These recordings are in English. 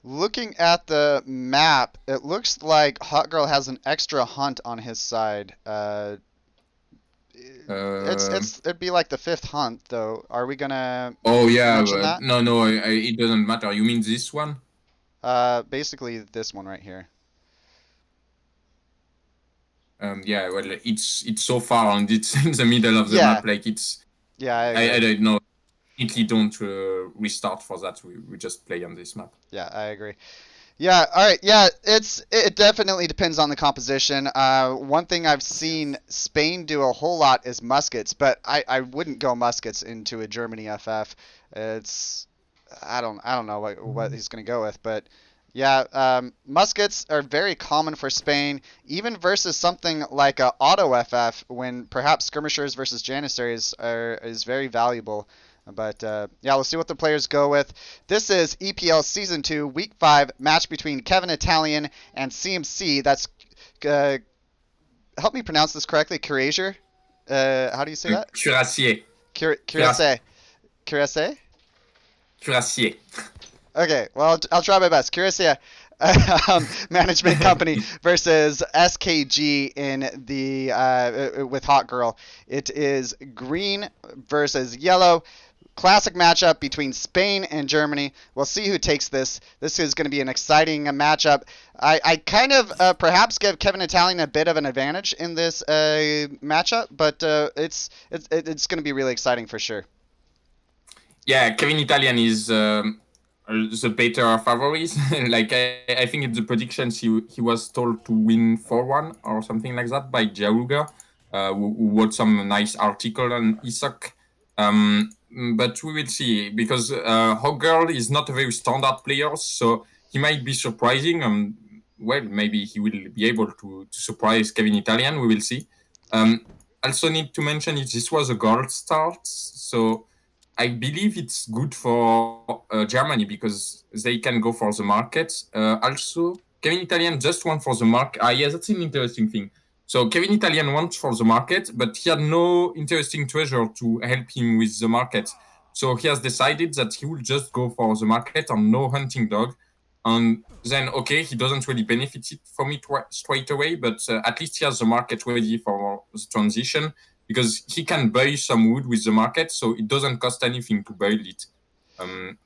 Looking at the map, it looks like Hot Girl has an extra hunt on his side. Uh, It'd be like the fifth hunt though. Are we gonna oh yeah, mention but that? no, no, it doesn't matter. You mean this one? Basically this one right here. Yeah, well, it's so far and it's in the middle of the Yeah, map. Like it's, yeah, I I agree. don't know. Definitely don't restart for that. We just play on this map. Yeah, I agree. Yeah, all right. Yeah, it definitely depends on the composition. One thing I've seen Spain do a whole lot is muskets, but I wouldn't go muskets into a Germany FF. It's I don't know what he's gonna go with, but yeah, muskets are very common for Spain, even versus something like a auto FF when perhaps skirmishers versus janissaries is very valuable. But yeah, let's see what the players go with. This is EPL Season 2, Week 5, match between KEVINITALIEN and CMC. That's, uh, help me pronounce this correctly, Cuirassier? How do you say that? Cuirassier, Cuirassier, Cuirassier? Cuirassier? Cuirassier. Okay, well, I'll try my best. Cuirassier Management Company versus SKG in the with Hot Girl. It is green versus yellow. Classic matchup between Spain and Germany. We'll see who takes this. This is going to be an exciting matchup. I kind of perhaps give KEVINITALIEN a bit of an advantage in this matchup, but it's going to be really exciting for sure. Yeah, KEVINITALIEN is the better favorites. Like I think in the predictions he was told to win 4-1 or something like that by Jaruga, who wrote some nice article on ESOC. But we will see because Hoggerl is not a very standard player, so he might be surprising. Well, maybe he will be able to surprise KEVINITALIEN. We will see. Also need to mention this was a gold start, so I believe it's good for Germany because they can go for the market. Also, KEVINITALIEN just went for the market. Yeah, that's an interesting thing. So KEVINITALIEN went for the market, but he had no interesting treasure to help him with the market. So he has decided that he will just go for the market and no hunting dog. And then, okay, he doesn't really benefit from it straight away, but at least he has the market ready for the transition because he can buy some wood with the market, so it doesn't cost anything to build it. Um,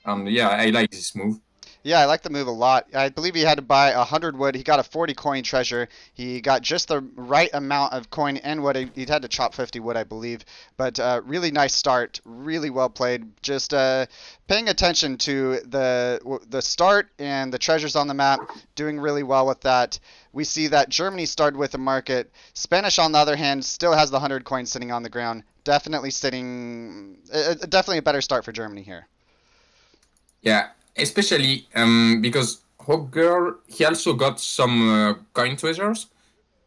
and yeah, I like this move. Yeah, I like the move a lot. I believe he had to buy 100 wood. He got a 40 coin treasure. He got just the right amount of coin and wood. He'd had to chop 50 wood, I believe. But really nice start. Really well played. Just paying attention to the start and the treasures on the map. Doing really well with that. We see that Germany started with a market. Spanish, on the other hand, still has the 100 coins sitting on the ground. Definitely sitting. Definitely a better start for Germany here. Yeah, especially because Hogger, he also got some coin treasures.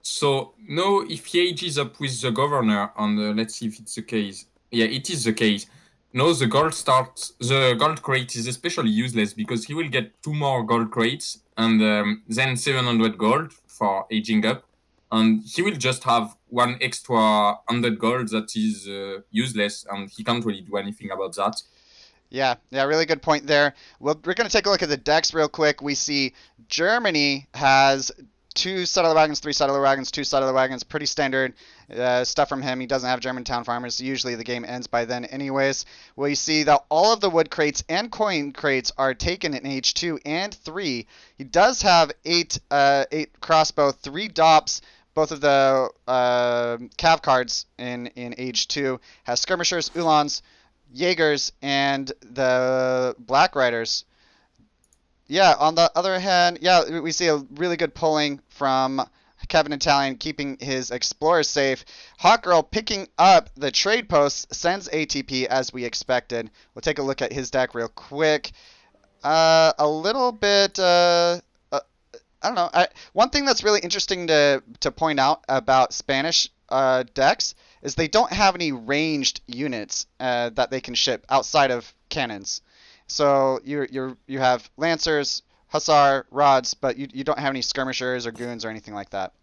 So now if he ages up with the governor, and let's see if it's the case. Yeah, it is the case. No, the gold crate is especially useless because he will get 2 more gold crates and then 700 gold for aging up. And he will just have one extra 100 gold that is useless and he can't really do anything about that. Yeah, yeah, really good point there. Well, we're going to take a look at the decks real quick. We see Germany has two settler wagons, three settler wagons, two settler wagons. Pretty standard stuff from him. He doesn't have German town farmers. So usually the game ends by then, anyways. We see that all of the wood crates and coin crates are taken in H2 and 3. He does have eight crossbow, 3 dops. Both of the cav cards in H2 has skirmishers, Ulans, Jaegers, and the Black Riders. Yeah, on the other hand, yeah, we see a really good pulling from KEVINITALIEN, keeping his Explorer safe. Hawkgirl picking up the trade posts, sends ATP as we expected. We'll take a look at his deck real quick. A little bit. I don't know. One thing that's really interesting to point out about Spanish decks is they don't have any ranged units that they can ship outside of cannons. So you have lancers, hussar, rods, but you don't have any skirmishers or goons or anything like that.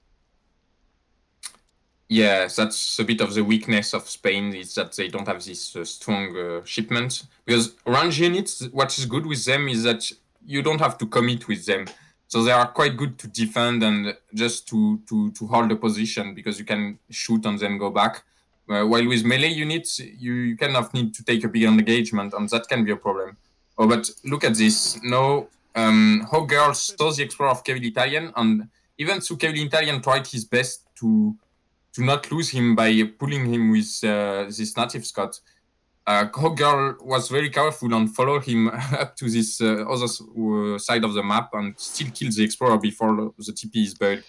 Yeah, that's a bit of the weakness of Spain is that they don't have this strong shipment. Because range units, what is good with them is that you don't have to commit with them. So they are quite good to defend and just to hold the position because you can shoot and then go back. While with melee units, you kind of need to take a bigger engagement, and that can be a problem. Oh, but look at this. No, Hogger saw the Explorer of KEVINITALIEN, and even so, KEVINITALIEN tried his best to not lose him by pulling him with this native Scott. Hogger was very careful and followed him up to this other side of the map and still kill the Explorer before the TP is buried.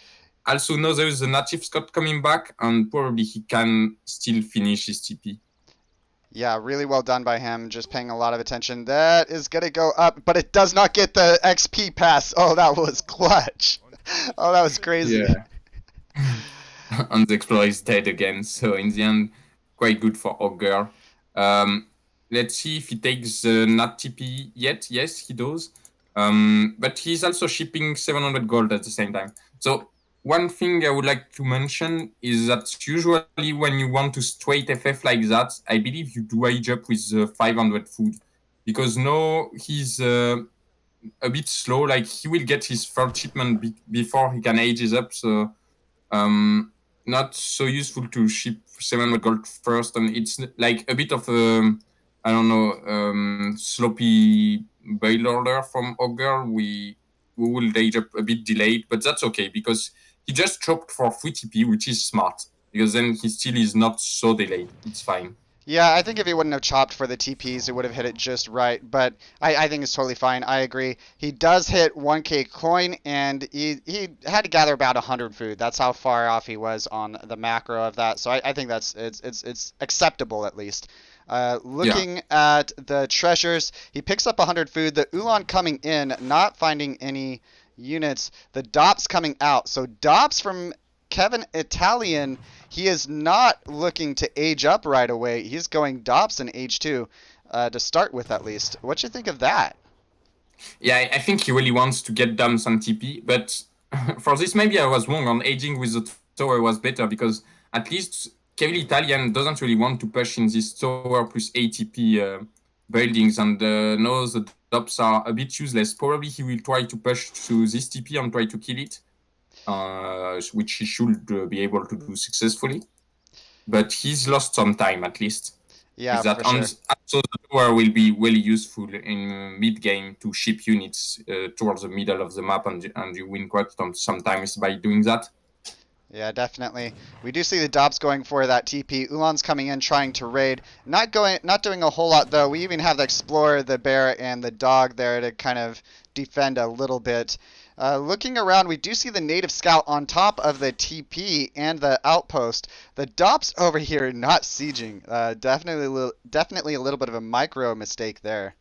Also, now there is a native Scott coming back, and probably he can still finish his TP. Yeah, really well done by him, just paying a lot of attention. That is going to go up, but it does not get the XP pass. Oh, that was clutch. Oh, that was crazy. Yeah. And the Explorer is dead again, so in the end, quite good for Hogger. Let's see if he takes the Nat TP yet. Yes, he does. But he's also shipping 700 gold at the same time. So one thing I would like to mention is that usually when you want to straight FF like that, I believe you do age up with 500 food. Because now he's a bit slow. Like he will get his third shipment before he can age up. So not so useful to ship 700 gold first, and it's like a bit of a I don't know sloppy bail order from Ogre. We will age up a bit delayed, but that's okay because he just chopped for 3 TP, which is smart because then he still is not so delayed. It's fine. Yeah, I think if he wouldn't have chopped for the TPs, he would have hit it just right. But I think it's totally fine. I agree. He does hit 1k coin, and he had to gather about 100 food. That's how far off he was on the macro of that. So I think that's it's acceptable at least. Looking at the treasures, he picks up 100 food. The Ulan coming in, not finding any units. The Dops coming out. So Dops from KEVINITALIEN, he is not looking to age up right away. He's going Dops in H2 to start with at least. What you think of that? Yeah, I think he really wants to get dumps and TP, but for this maybe I was wrong on aging with the tower was better because at least KEVINITALIEN doesn't really want to push in this tower plus ATP buildings, and now the Dops are a bit useless. Probably he will try to push through this TP and try to kill it, which he should be able to do successfully. But he's lost some time at least. Yeah, With that, for sure. and so the tower will be really useful in mid game to ship units towards the middle of the map, and you win quite sometimes by doing that. Yeah, definitely. We do see the Dobbs going for that TP. Ulan's coming in trying to raid. Not doing a whole lot though. We even have the Explorer, the Bear, and the Dog there to kind of defend a little bit. Looking around, we do see the Native Scout on top of the TP and the outpost. The Dops over here not sieging. Definitely a little bit of a micro mistake there.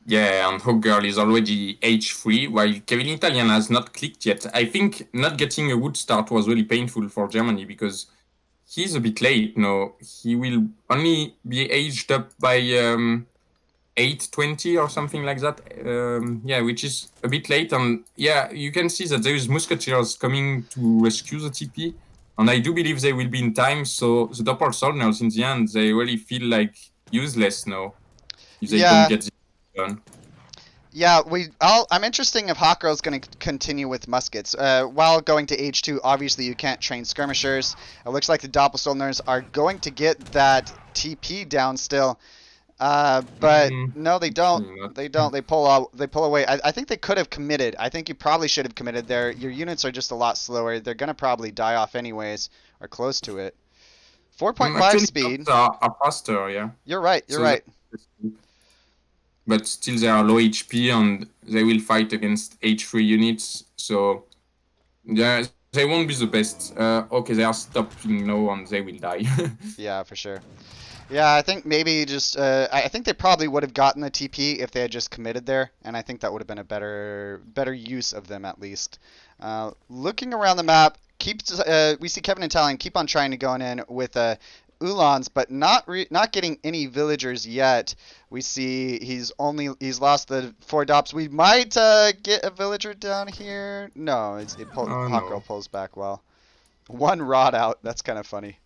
Yeah, and Hogger is already H3, while KEVINITALIEN has not clicked yet. I think not getting a wood start was really painful for Germany because he's a bit late now. He will only be aged up by 820 or something like that. Yeah, which is a bit late. And yeah, you can see that there is musketeers coming to rescue the TP. And I do believe they will be in time. So the Doppel soldiers in the end, they really feel like useless now if they don't Yeah. get this done. Yeah, I'm interested if Hawk Girl's going to continue with muskets. While going to H2, obviously you can't train skirmishers. It looks like the Doppelsolners are going to get that TP down still. But no, they don't. They don't. They pull out. They pull away. I think they could have committed. I think you probably should have committed there. Your units are just a lot slower. They're gonna probably die off anyways, or close to it. 4.5 Actually, speed. are faster, yeah. You're right. You're right. But still, they are low HP and they will fight against H3 units. So, yeah, they won't be the best. Okay, they are stopping now and they will die. Yeah, for sure. Yeah, I think maybe just I think they probably would have gotten the TP if they had just committed there, and I think that would have been a better use of them at least. Looking around the map, we see KEVINITALIEN keep on trying to go in with Ulans, but not getting any villagers yet. We see he's lost the 4 Dops. We might get a villager down here. No, Hawk Girl pulls back well. 1 rod out. That's kind of funny.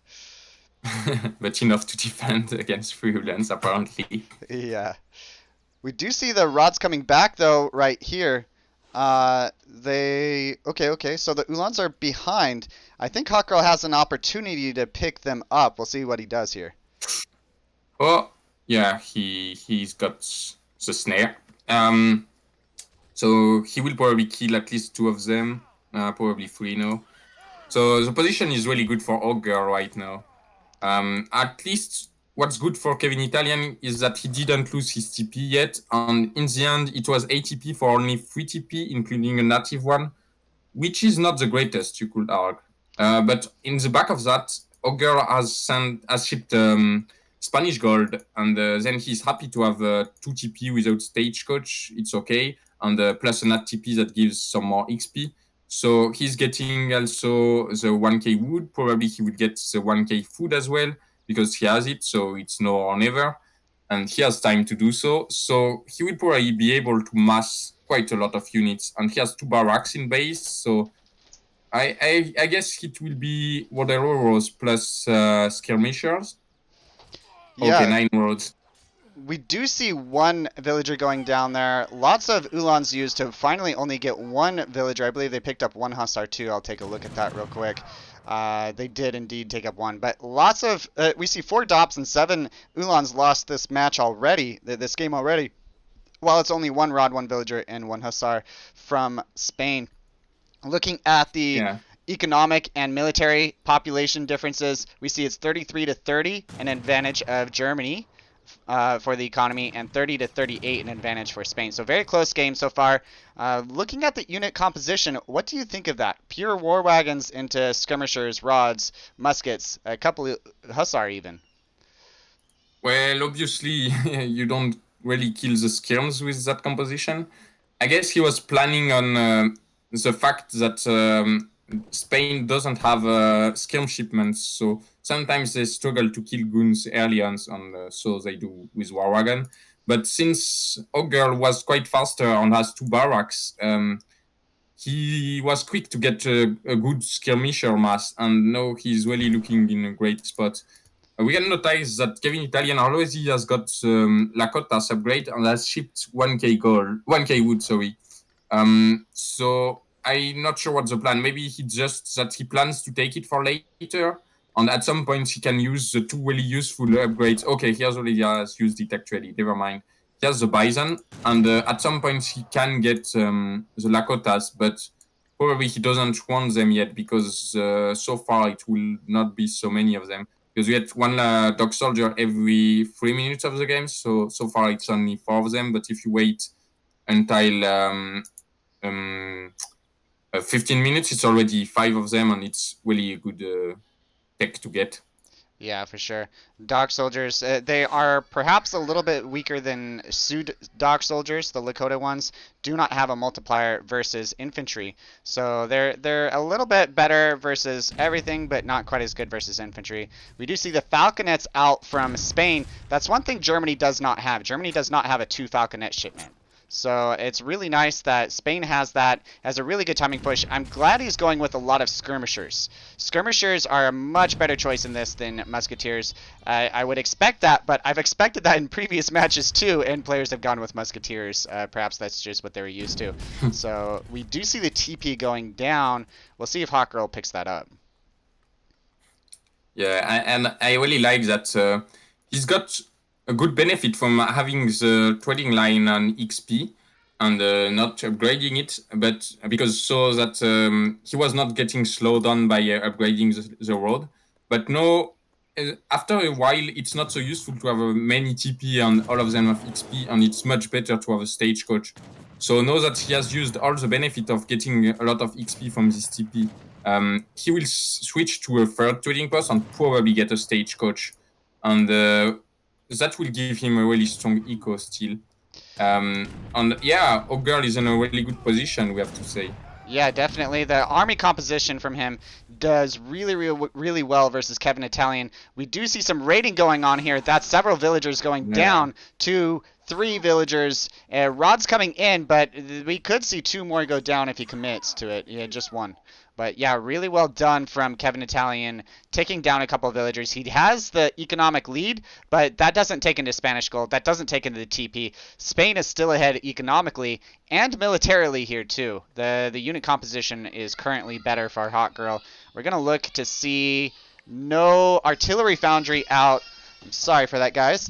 But enough to defend against 3 Ulans, apparently. Yeah. We do see the rods coming back though right here. Okay. So the Ulans are behind. I think Hawkgirl has an opportunity to pick them up. We'll see what he does here. Oh, yeah, he's got the snare. So he will probably kill at least 2 of them, probably 3 now. So the position is really good for Ogre right now. At least what's good for KEVINITALIEN is that he didn't lose his TP yet, and in the end it was ATP for only 3 TP, including a native one, which is not the greatest, you could argue. But in the back of that, Ogre has shipped Spanish gold, and then he's happy to have 2 TP without stagecoach. It's okay, and plus a nat TP that gives some more XP. So he's getting also the 1k wood. Probably he would get the 1k food as well because he has it. So it's now or never, and he has time to do so. So he will probably be able to mass quite a lot of units, and he has 2 barracks in base. So I guess it will be Water plus skirmishers. Okay, Yeah, 9 roads. we do see one villager going down there. Lots of Ulans used to finally only get one villager. I believe they picked up one Hussar too. I'll take a look at that real quick. They did indeed take up one, but lots of we see 4 Dops and 7 Ulans lost this match already, this game already. While it's only 1 Rod, 1 Villager, and 1 Hussar from Spain. Looking at the economic and military population differences, we see it's 33 to 30, an advantage of Germany for the economy, and 30 to 38, an advantage for Spain. So very close game so far. Looking at the unit composition, what do you think of that? Pure war wagons into skirmishers, rods, muskets, a couple of Hussar even. Well, obviously, you don't really kill the skirms with that composition. I guess he was planning on the fact that Spain doesn't have skirm shipments, so sometimes they struggle to kill goons early on, and so they do with War Wagon. But since Ogre was quite faster and has 2 barracks, he was quick to get a good skirmisher mass, and now he's really looking in a great spot. We can notice that KEVINITALIEN already has got Lakota's upgrade and has shipped 1k gold, 1k wood, sorry. So I'm not sure what's the plan. Maybe he plans to take it for later, and at some point he can use the 2 really useful upgrades. Okay, he already has used it actually. Never mind. He has the Bison, and at some point he can get the Lakotas, but probably he doesn't want them yet because so far it will not be so many of them. Because we had 1 dog soldier every 3 minutes of the game, so far it's only 4 of them. But if you wait until 15 minutes, it's already 5 of them, and it's really a good tech to get. Yeah, for sure. Dog soldiers, they are perhaps a little bit weaker than Sud dog soldiers. The Lakota ones do not have a multiplier versus infantry, so they're a little bit better versus everything, but not quite as good versus infantry. We do see the falconets out from Spain. That's one thing Germany does not have. Germany does not have a 2 falconet shipment. So it's really nice that Spain has that as a really good timing push. I'm glad he's going with a lot of skirmishers. Skirmishers are a much better choice in this than musketeers. I would expect that, but I've expected that in previous matches too, and players have gone with musketeers. Perhaps that's just what they were used to. So we do see the TP going down. We'll see if Hawkgirl picks that up. Yeah, and I really like that he's got a good benefit from having the trading line on XP and not upgrading it, but because so that he was not getting slowed down by upgrading the road. But now, after a while, it's not so useful to have many TP and all of them have XP, and it's much better to have a stagecoach. So now that he has used all the benefit of getting a lot of XP from this TP, he will switch to a 3rd trading post and probably get a stagecoach. And that will give him a really strong eco still. And yeah, Ogre is in a really good position, we have to say. Yeah, definitely. The army composition from him does really well versus KEVINITALIEN. We do see some raiding going on here. That's several villagers going down. 2, 3 villagers. Rod's coming in, but we could see 2 more go down if he commits to it. Yeah, just 1. But yeah, really well done from KEVINITALIEN, taking down a couple of villagers. He has the economic lead, but that doesn't take into Spanish gold. That doesn't take into the TP. Spain is still ahead economically and militarily here too. The unit composition is currently better for our Hot Girl. We're gonna look to see no artillery foundry out. I'm sorry for that, guys.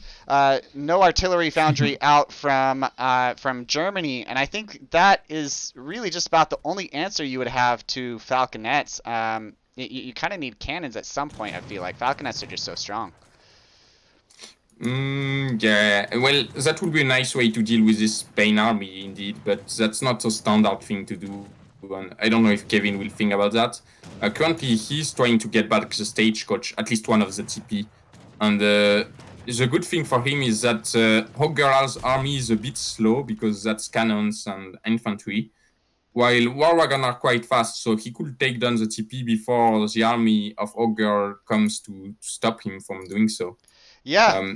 No artillery foundry out from Germany, and I think that is really just about the only answer you would have to falconets. You kind of need cannons at some point. I feel like falconets are just so strong. Yeah, well, that would be a nice way to deal with this Spain army, indeed, but that's not a standard thing to do. And I don't know if Kevin will think about that. Currently, he's trying to get back the stagecoach, at least one of the TP. And the good thing for him is that Hogger's army is a bit slow because that's cannons and infantry, while War Wagon are quite fast, so he could take down the TP before the army of Hogger comes to stop him from doing so. Yeah.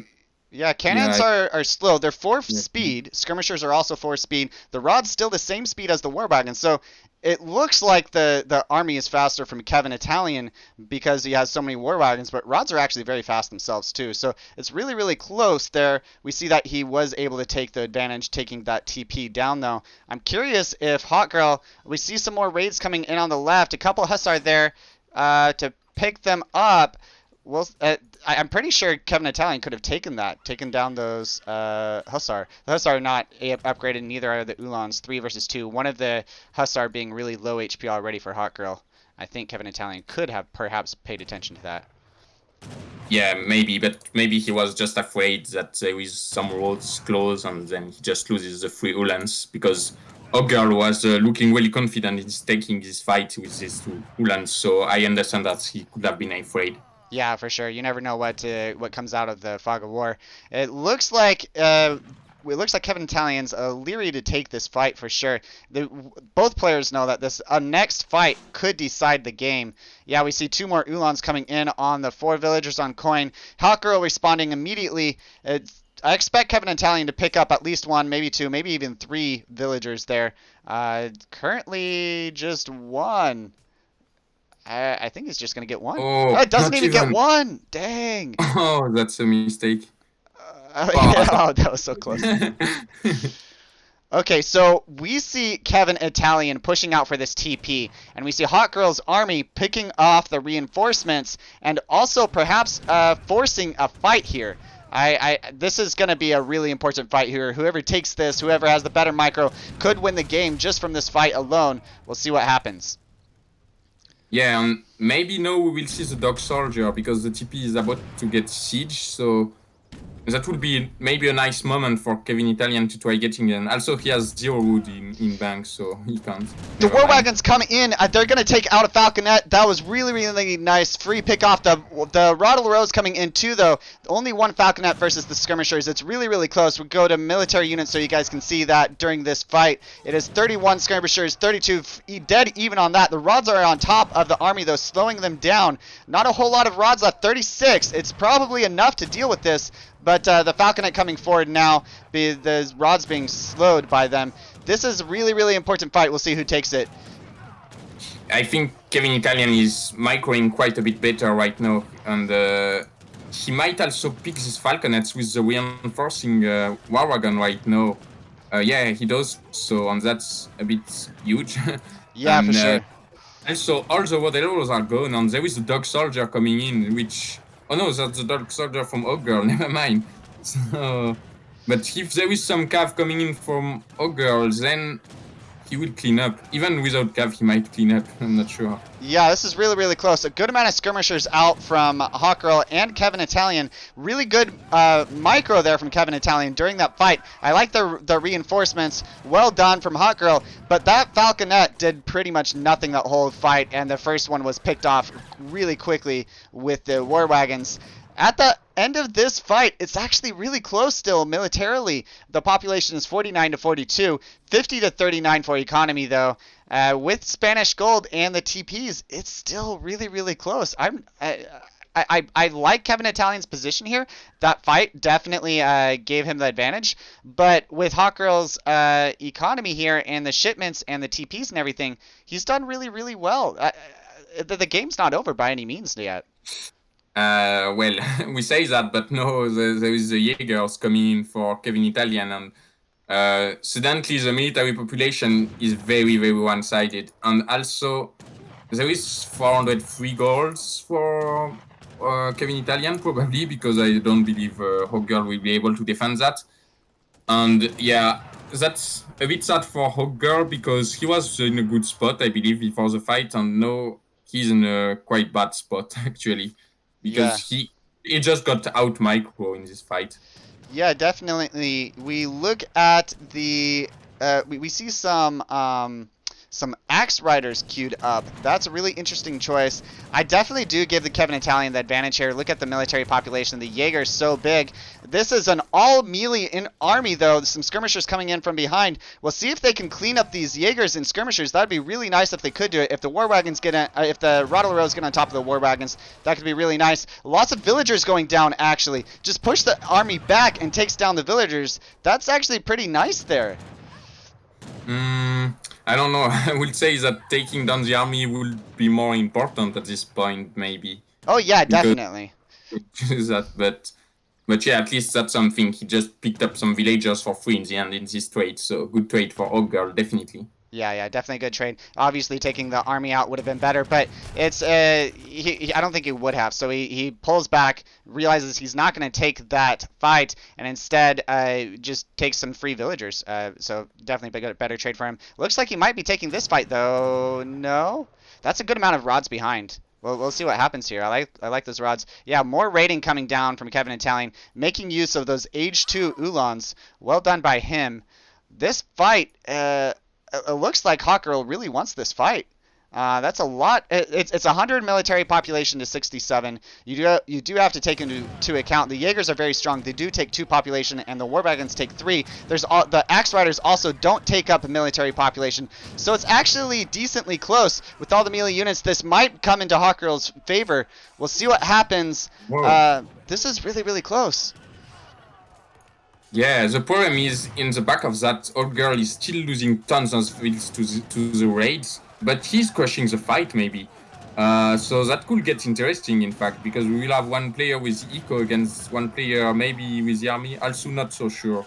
Yeah, cannons are slow. They're 4 speed. Skirmishers are also 4 speed. The rod's still the same speed as the war wagon. So it looks like the army is faster from KEVINITALIEN because he has so many war wagons, but rods are actually very fast themselves too. So it's really, really close there. We see that he was able to take the advantage taking that TP down though. I'm curious if Hot Girl, we see some more raids coming in on the left. A couple Hussar there to pick them up. Well, I'm pretty sure KEVINITALIEN could have taken down those Hussar. The Hussar are not upgraded, neither are the Uhlans. 3 versus 2. One of the Hussar being really low HP already for Hot Girl. I think KEVINITALIEN could have perhaps paid attention to that. Yeah, maybe, but maybe he was just afraid that there is some roads closed and then he just loses the 3 Uhlans because Hogger was looking really confident in taking this fight with these 2 Uhlans, so I understand that he could have been afraid. Yeah, for sure. You never know what comes out of the fog of war. It looks like KEVINITALIEN's leery to take this fight for sure. Both players know that this next fight could decide the game. Yeah, we see 2 more Uhlans coming in on the 4 villagers on coin. Hot Girl responding immediately. I expect KEVINITALIEN to pick up at least 1, maybe 2, maybe even 3 villagers there. Currently just 1. I think he's just going to get 1. Oh, it doesn't even get 1. Dang. Oh, that's a mistake. Yeah, that was so close. Okay, so we see KEVINITALIEN pushing out for this TP, and we see Hot Girl's army picking off the reinforcements and also perhaps forcing a fight here. This is going to be a really important fight here. Whoever takes this, whoever has the better micro, could win the game just from this fight alone. We'll see what happens. Yeah, and maybe now we will see the Dog Soldier because the TP is about to get siege, so that would be maybe a nice moment for KEVINITALIEN to try getting in. Also, he has 0 wood in bank, so he can't. The war wagons come in. They're going to take out a falconet. That was really, really nice. Free pick off. The Rodel coming in too, though. Only 1 falconet versus the skirmishers. It's really, really close. We go to military units so you guys can see that during this fight. It is 31 skirmishers, 32 dead even on that. The rods are on top of the army, though, slowing them down. Not a whole lot of rods left. 36. It's probably enough to deal with this. But the falconet coming forward now, the rods being slowed by them. This is a really, really important fight. We'll see who takes it. I think KEVINITALIEN is microing quite a bit better right now. And he might also pick these falconets with the reinforcing war wagon right now. Yeah, he does. So, and that's a bit huge. Yeah, and, for sure. Also, all the Roderos are gone, and there is a Dog Soldier coming in, which... Oh no, that's the Dog Soldier from Hogger, never mind. So, but if there is some cav coming in from Hogger, then he will clean up. Even without cav, he might clean up, I'm not sure. Yeah, this is really, really close. A good amount of skirmishers out from Hot Girl and KEVINITALIEN. Really good micro there from KEVINITALIEN during that fight. I like the reinforcements. Well done from Hot Girl. But that falconet did pretty much nothing that whole fight, and the first one was picked off really quickly with the war wagons. At the end of this fight, it's actually really close still militarily. The population is 49 to 42, 50 to 39 for economy though. With Spanish gold and the TPs, it's still really, really close. I like KEVINITALIEN's position here. That fight definitely gave him the advantage. But with Hawkgirl's economy here and the shipments and the TPs and everything, he's done really, really well. The game's not over by any means yet. Well, we say that, but no, there is the Jaegers coming in for KEVINITALIEN, and suddenly the military population is very, very one-sided. And also, there is 403 goals for KEVINITALIEN, probably, because I don't believe Hawkgirl will be able to defend that. And yeah, that's a bit sad for Hawkgirl, because he was in a good spot, I believe, before the fight, and now he's in a quite bad spot, actually, Yeah. because he just got out micro in this fight. Yeah, definitely. We look at the we see some axe riders queued up. That's a really interesting choice. I definitely do give the KEVINITALIEN the advantage here. Look at the military population. The Jaeger's so big. This is an all melee in army though. Some skirmishers coming in from behind. We'll see if they can clean up these Jaegers and skirmishers. That'd be really nice if they could do it. If the war wagons get if the Rottleros get on top of the war wagons, that could be really nice. Lots of villagers going down actually. Just push the army back and takes down the villagers. That's actually pretty nice there. I don't know. I would say that taking down the army would be more important at this point, maybe. Oh yeah, definitely. That, but yeah, at least that's something. He just picked up some villagers for free in the end in this trade, so good trade for Hawkgirl, definitely. Yeah, definitely a good trade. Obviously, taking the army out would have been better, but it's I don't think he would have. So he pulls back, realizes he's not going to take that fight, and instead just takes some free villagers. So definitely a better trade for him. Looks like he might be taking this fight though. No, that's a good amount of rods behind. We'll see what happens here. I like those rods. Yeah, more raiding coming down from KEVINITALIEN, making use of those Age 2 Ulans. Well done by him. This fight, it looks like Hawkgirl really wants this fight. That's a lot. It's 100 military population to 67. You do have to take into account the Jaegers are very strong. They do take 2 population, and the war wagons take 3. The axe riders also don't take up a military population, so it's actually decently close with all the melee units. This might come into Hawkgirl's favor. We'll see what happens. This is really, really close. Yeah, the problem is in the back of that, Hawkgirl is still losing tons of vills to the raids, but he's crushing the fight maybe. So that could get interesting, in fact, because we will have one player with eco against one player maybe with the army. Also not so sure.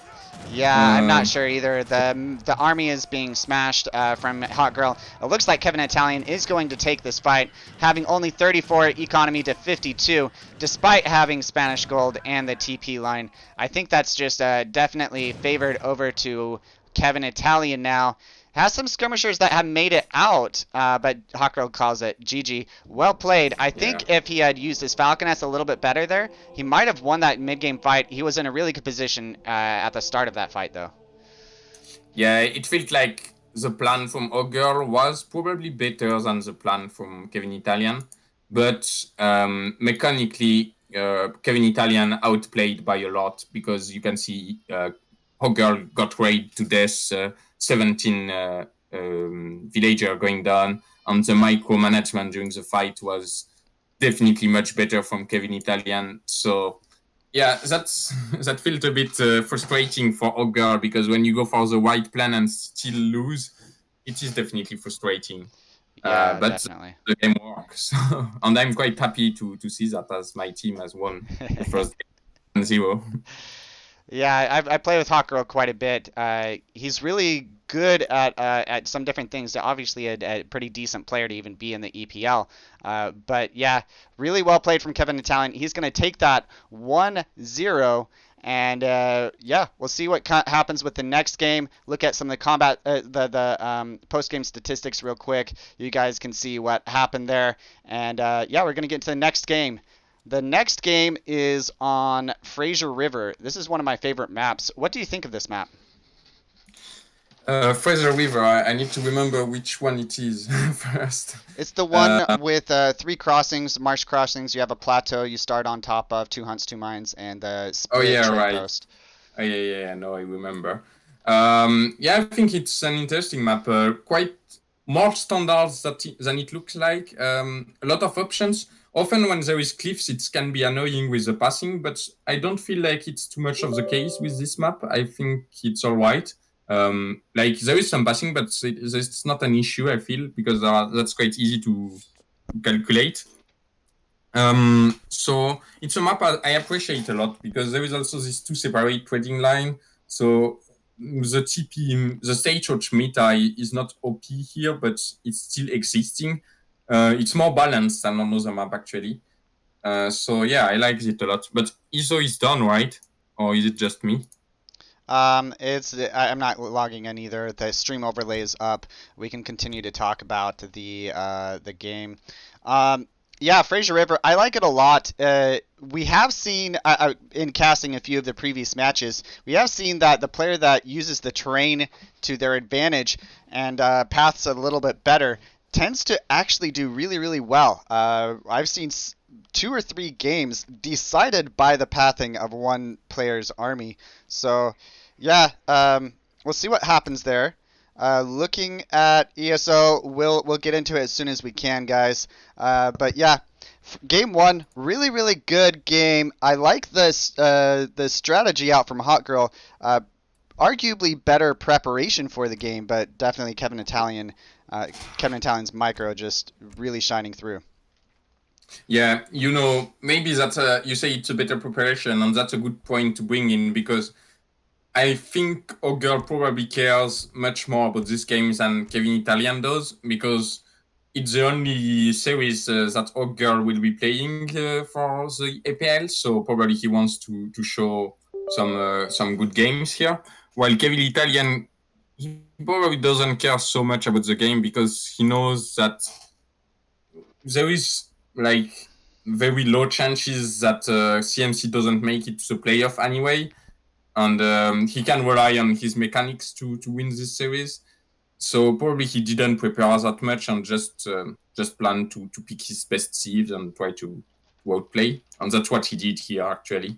Yeah, I'm not sure either. The army is being smashed from Hawkgirl. It looks like KEVINITALIEN is going to take this fight, having only 34 economy to 52, despite having Spanish gold and the TP line. I think that's just definitely favored over to KEVINITALIEN now. Has some skirmishers that have made it out, but Hawkgirl calls it GG. Well played. I think if he had used his Falconess a little bit better there, he might have won that mid-game fight. He was in a really good position at the start of that fight, though. Yeah, it felt like the plan from Hawkgirl was probably better than the plan from KEVINITALIEN, but mechanically, KEVINITALIEN outplayed by a lot, because you can see Hawkgirl got raided to death, 17 villager going down, and the micromanagement during the fight was definitely much better from KEVINITALIEN. So yeah, that felt a bit frustrating for Hawkgirl, because when you go for the white plan and still lose, it is definitely frustrating. Yeah, but definitely. the game works, and I'm quite happy to see that, as my team has won the first game 0. Yeah, I play with Hawkgirl quite a bit. He's really good at some different things. Obviously, a pretty decent player to even be in the EPL. But yeah, really well played from KEVINITALIEN. He's going to take that 1-0. And yeah, we'll see what happens with the next game. Look at some of the combat, the post-game statistics real quick. You guys can see what happened there. And yeah, we're going to get into the next game. The next game is on Fraser River. This is one of my favorite maps. What do you think of this map? Fraser River, I need to remember which one it is first. It's the one with 3 crossings, marsh crossings. You have a plateau you start on top of, 2 hunts, 2 mines, and the split trade post. Oh, yeah, no, I remember. Yeah, I think it's an interesting map. Quite more standards than it looks like. A lot of options. often when there is cliffs, it can be annoying with the passing, but I don't feel like it's too much of the case with this map. I think it's all right. Like there is some passing, but it's not an issue, I feel, because that's quite easy to calculate. So it's a map I appreciate a lot because there is also this two separate trading line. So the TP, the Stagecoach meta is not OP here, but it's still existing. It's more balanced than on other map actually. So yeah, I like it a lot. But ISO is done, right? Or is it just me? I'm not logging in either. The stream overlay is up. We can continue to talk about the game. Yeah, Fraser River, I like it a lot. We have seen in casting a few of the previous matches, we have seen that the player that uses the terrain to their advantage and paths a little bit better tends to actually do really, really well. I've seen 2 or 3 games decided by the pathing of one player's army. So, yeah, we'll see what happens there. Looking at ESO, we'll get into it as soon as we can, guys. But yeah, game 1, really, really good game. I like this the strategy out from Hot Girl. Arguably better preparation for the game, but definitely KEVINITALIEN's micro just really shining through. Yeah, maybe that's you say it's a better preparation, and that's a good point to bring in because I think Ogre probably cares much more about this game than KEVINITALIEN does because it's the only series that Ogre will be playing for the APL, so probably he wants to show some good games here. While KEVINITALIEN, he probably doesn't care so much about the game because he knows that there is like very low chances that CMC doesn't make it to the playoff anyway, and he can rely on his mechanics to win this series. So probably he didn't prepare that much and just planned to pick his best sieves and try to outplay, and that's what he did here actually.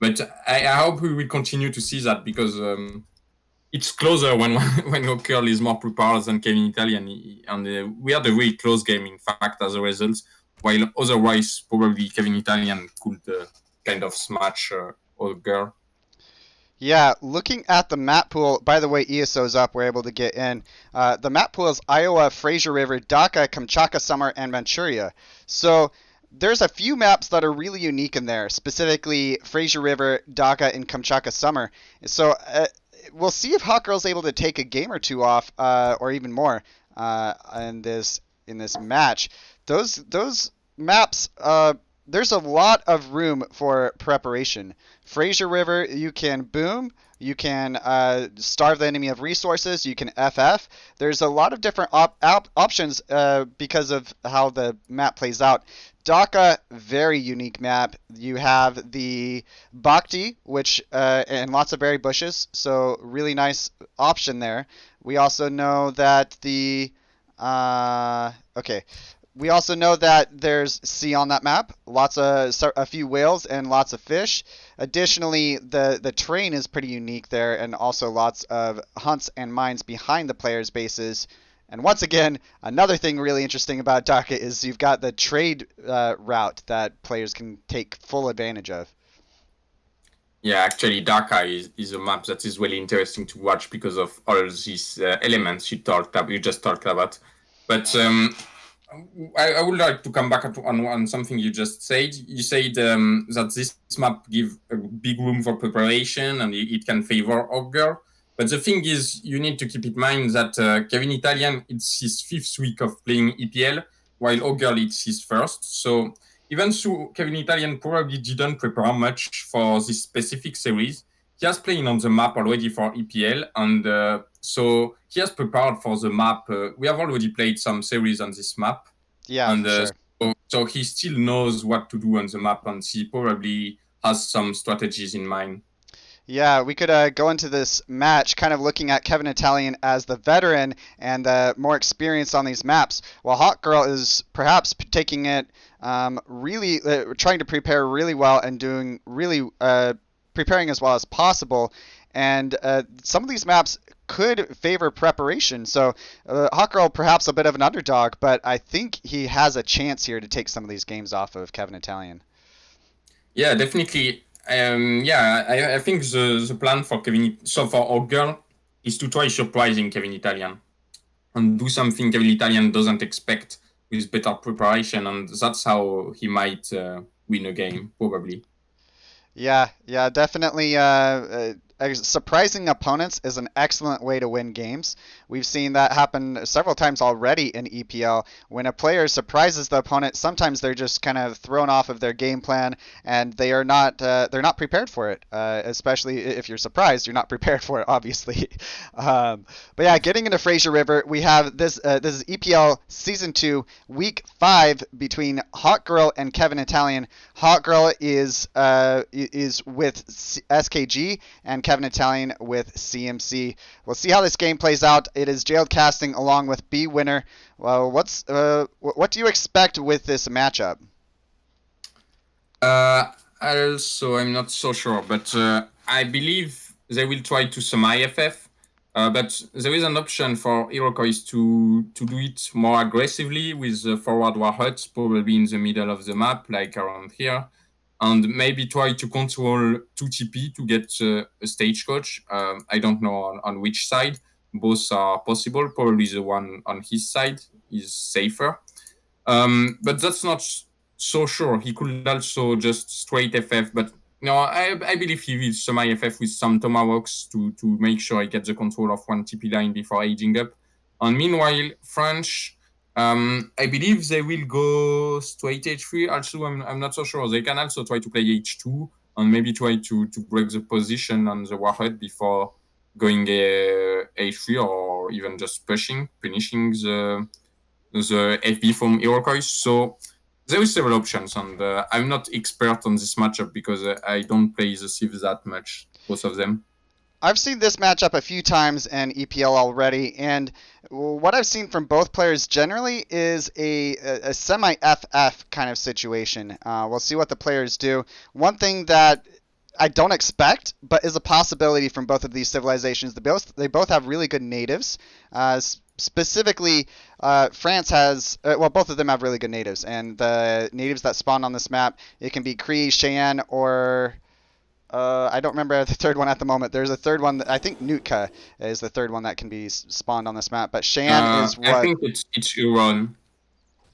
But I hope we will continue to see that because it's closer when O'Curl is more prepared than KEVINITALIEN, and we had a really close game in fact as a result. While otherwise probably KEVINITALIEN could kind of smash O'Curl. Yeah, looking at the map pool, by the way, ESO's up, we're able to get in. The map pool is Iowa, Fraser River, Dhaka, Kamchatka Summer, and Manchuria. So there's a few maps that are really unique in there, specifically Fraser River, Dhaka, and Kamchatka Summer. So we'll see if Hot Girl's able to take a game or two off, or even more, in this match. Those maps, there's a lot of room for preparation. Fraser River, you can boom, you can starve the enemy of resources, you can FF. There's a lot of different options because of how the map plays out. Dhaka, very unique map. You have the Bhakti, which and lots of berry bushes, so really nice option there. We also know that the okay. We also know that there's sea on that map, a few whales and lots of fish. Additionally, the terrain is pretty unique there, and also lots of hunts and mines behind the players' bases. And once again, another thing really interesting about Dhaka is you've got the trade route that players can take full advantage of. Yeah, actually, Dhaka is a map that is really interesting to watch because of all these elements you just talked about. But I would like to come back on something you just said. You said that this map gives a big room for preparation and it can favor Ogre. But the thing is, you need to keep in mind that KEVINITALIEN, it's his 5th week of playing EPL, while Ogre, it's his first. So even though KEVINITALIEN probably didn't prepare much for this specific series, he has played on the map already for EPL, and so he has prepared for the map. We have already played some series on this map. Yeah, and for sure. so he still knows what to do on the map, and he probably has some strategies in mind. Yeah, we could go into this match kind of looking at KEVINITALIEN as the veteran and the more experienced on these maps, while Hot Girl is perhaps taking it really trying to prepare really well and doing really preparing as well as possible. And some of these maps could favor preparation. So Hawkgirl perhaps a bit of an underdog, but I think he has a chance here to take some of these games off of KEVINITALIEN. Yeah, definitely. Yeah, I think the plan for so for Hawkgirl is to try surprising KEVINITALIEN and do something KEVINITALIEN doesn't expect with better preparation, and that's how he might win a game, probably. Yeah, yeah, definitely. Surprising opponents is an excellent way to win games. We've seen that happen several times already in EPL. When a player surprises the opponent, sometimes they're just kind of thrown off of their game plan, and they're not prepared for it. Especially if you're surprised, you're not prepared for it, obviously. But yeah, getting into Fraser River, we have this. This is EPL Season 2, Week 5 between Hawkgirl and KEVINITALIEN. Hawkgirl is with SKG and KEVINITALIEN with CMC. We'll see how this game plays out. It is jailed casting along with B winner. Well, what do you expect with this matchup? I'm not so sure, but I believe they will try to semi-FF. But there is an option for Iroquois to do it more aggressively with forward war huts, probably in the middle of the map, like around here, and maybe try to control 2TP to get a stagecoach. I don't know on which side. Both are possible. Probably the one on his side is safer. But that's not so sure. He could also just straight FF, but no, I believe he will semi-FF with some tomahawks to make sure he gets the control of one TP line before aging up. And meanwhile, French, I believe they will go straight H3. Also, I'm not so sure. They can also try to play H2 and maybe try to break the position on the warhead before going H3 or even just punishing the FB from Iroquois. So there is several options, and I'm not expert on this matchup because I don't play the Civ that much, both of them. I've seen this matchup a few times in EPL already, and what I've seen from both players generally is a semi-FF kind of situation. We'll see what the players do. One thing that I don't expect, but is a possibility from both of these civilizations, they both have really good natives. Specifically, France has, well, both of them have really good natives, and the natives that spawn on this map, it can be Cree, Cheyenne, or I don't remember the third one at the moment. There's a third one. I think Nootka is the third one that can be spawned on this map. But Cheyenne is what? I think it's Huron.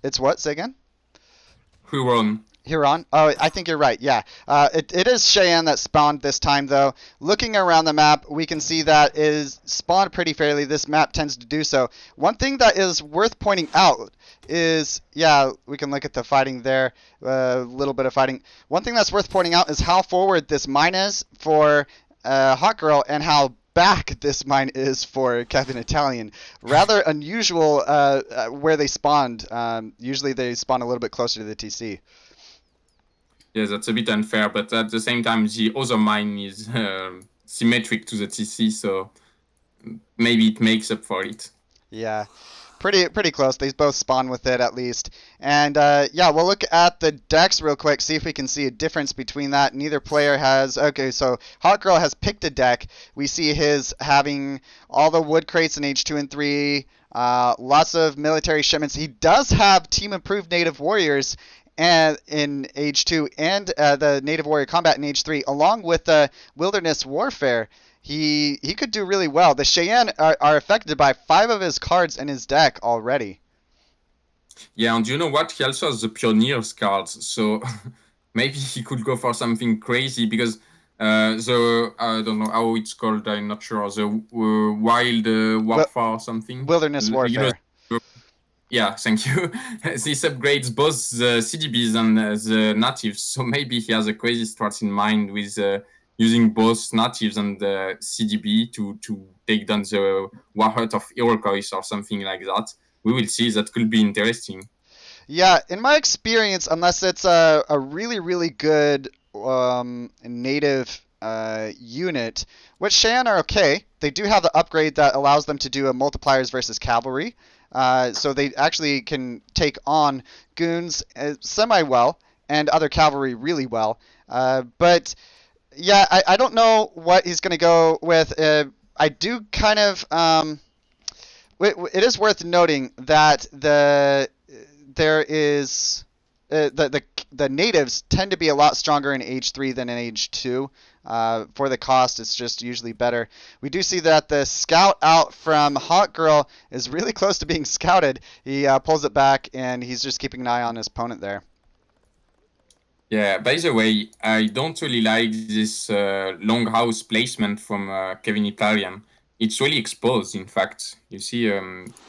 It's what? Say again? Huron. Huron? Oh, I think you're right. Yeah. It is Cheyenne that spawned this time, though. Looking around the map, we can see that it is spawned pretty fairly. This map tends to do so. One thing that is worth pointing out is, yeah, we can look at the fighting there, a little bit of fighting. One thing that's worth pointing out is how forward this mine is for Hawkgirl and how back this mine is for KEVINITALIEN. Rather unusual where they spawned. Usually they spawn a little bit closer to the TC. Yeah, that's a bit unfair, but at the same time, the other mine is symmetric to the TC, so maybe it makes up for it. Yeah, pretty close. They both spawn with it at least. And yeah, we'll look at the decks real quick, see if we can see a difference between that. Neither player has. Okay, so Hawkgirl has picked a deck. We see his having all the wood crates in H2 and 3. Lots of military shipments. He does have team improved native warriors and in H2 and the native warrior combat in H3, along with the wilderness warfare. He could do really well. The Cheyenne are affected by 5 of his cards in his deck already. Yeah, and you know what? He also has the Pioneers cards, so maybe he could go for something crazy because I don't know how it's called. I'm not sure. The wild warfare or something. Wilderness warfare. Yeah, thank you. This upgrades both the CDBs and the natives, so maybe he has a crazy strat in mind with using both natives and the CDB to take down the Warhut of Iroquois or something like that. We will see. That could be interesting. Yeah, in my experience, unless it's a really, really good native unit, which Cheyenne are okay. They do have the upgrade that allows them to do a multipliers versus cavalry. So they actually can take on goons semi-well and other cavalry really well. But yeah, I don't know what he's going to go with. I do kind of it is worth noting that there is the natives tend to be a lot stronger in age 3 than in age 2. For the cost, it's just usually better. We do see that the scout out from Hot Girl is really close to being scouted. He pulls it back, and he's just keeping an eye on his opponent there. Yeah, by the way, I don't really like this long house placement from KEVINITALIEN. It's really exposed, in fact. You see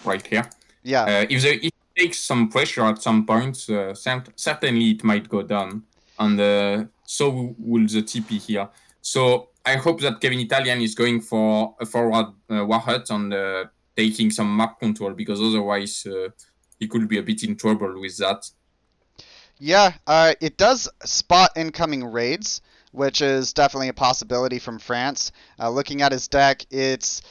right here. Yeah. If it takes some pressure at some point, certainly it might go down. And so will the TP here. So I hope that KEVINITALIEN is going for a forward war hut and taking some map control, because otherwise he could be a bit in trouble with that. Yeah, it does spot incoming raids, which is definitely a possibility from France. Looking at his deck, it's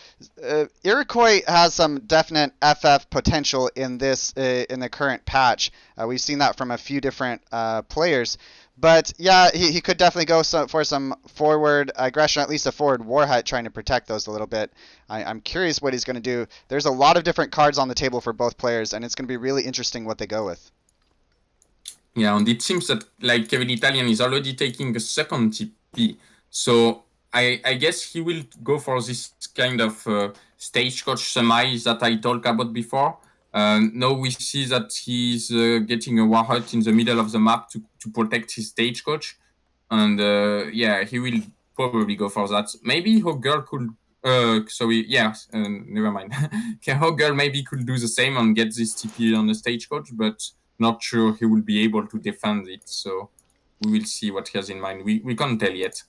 Iroquois has some definite FF potential in in the current patch. We've seen that from a few different players. But yeah, he could definitely go for some forward aggression, at least a forward war hut, trying to protect those a little bit. I'm curious what he's going to do. There's a lot of different cards on the table for both players, and it's going to be really interesting what they go with. Yeah, and it seems that like KEVINITALIEN is already taking a second TP. So I guess he will go for this kind of stagecoach semi that I talked about before. Now we see that he's getting a war hut in the middle of the map to protect his stagecoach. And yeah, he will probably go for that. Maybe Hawkgirl could sorry, yeah, never mind. Hawkgirl maybe could do the same and get this TP on the stagecoach, but not sure he will be able to defend it. So we will see what he has in mind. We can't tell yet.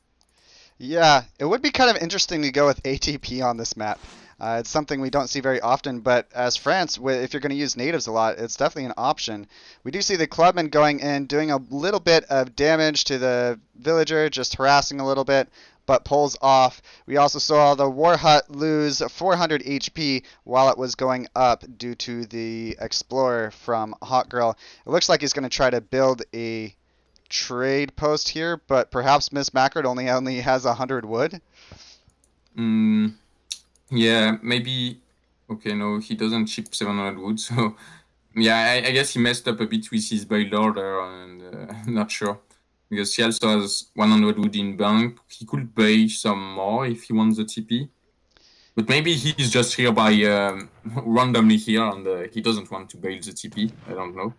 Yeah, it would be kind of interesting to go with ATP on this map. It's something we don't see very often, but as France, if you're going to use natives a lot, it's definitely an option. We do see the clubman going in, doing a little bit of damage to the villager, just harassing a little bit, but pulls off. We also saw the war hut lose 400 HP while it was going up due to the explorer from Hot Girl. It looks like he's going to try to build a trade post here, but perhaps Miss Macron only has 100 wood. Yeah, maybe. Okay, no, he doesn't ship 700 wood, so yeah, I guess he messed up a bit with his build order, and not sure, because he also has 100 wood in bank. He could buy some more if he wants the TP, but maybe he's just here by randomly here, and he doesn't want to build the TP. I don't know.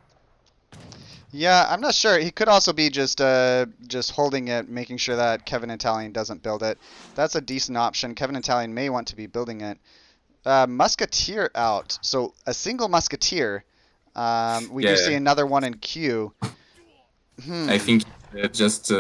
Yeah, I'm not sure. He could also be just holding it, making sure that KEVINITALIEN doesn't build it. That's a decent option. KEVINITALIEN may want to be building it. Musketeer out. So a single Musketeer. We do see another one in queue. I think just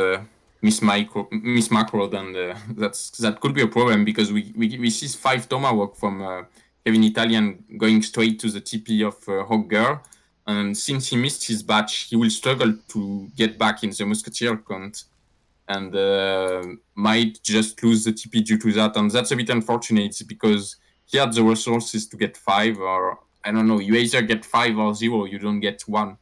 miss macro, and that could be a problem, because we see 5 Tomahawk from KEVINITALIEN going straight to the TP of Hawkgirl. And since he missed his batch, he will struggle to get back in the Musketeer count, and might just lose the TP due to that. And that's a bit unfortunate, because he had the resources to get 5, or I don't know, you either get 5 or 0, you don't get 1.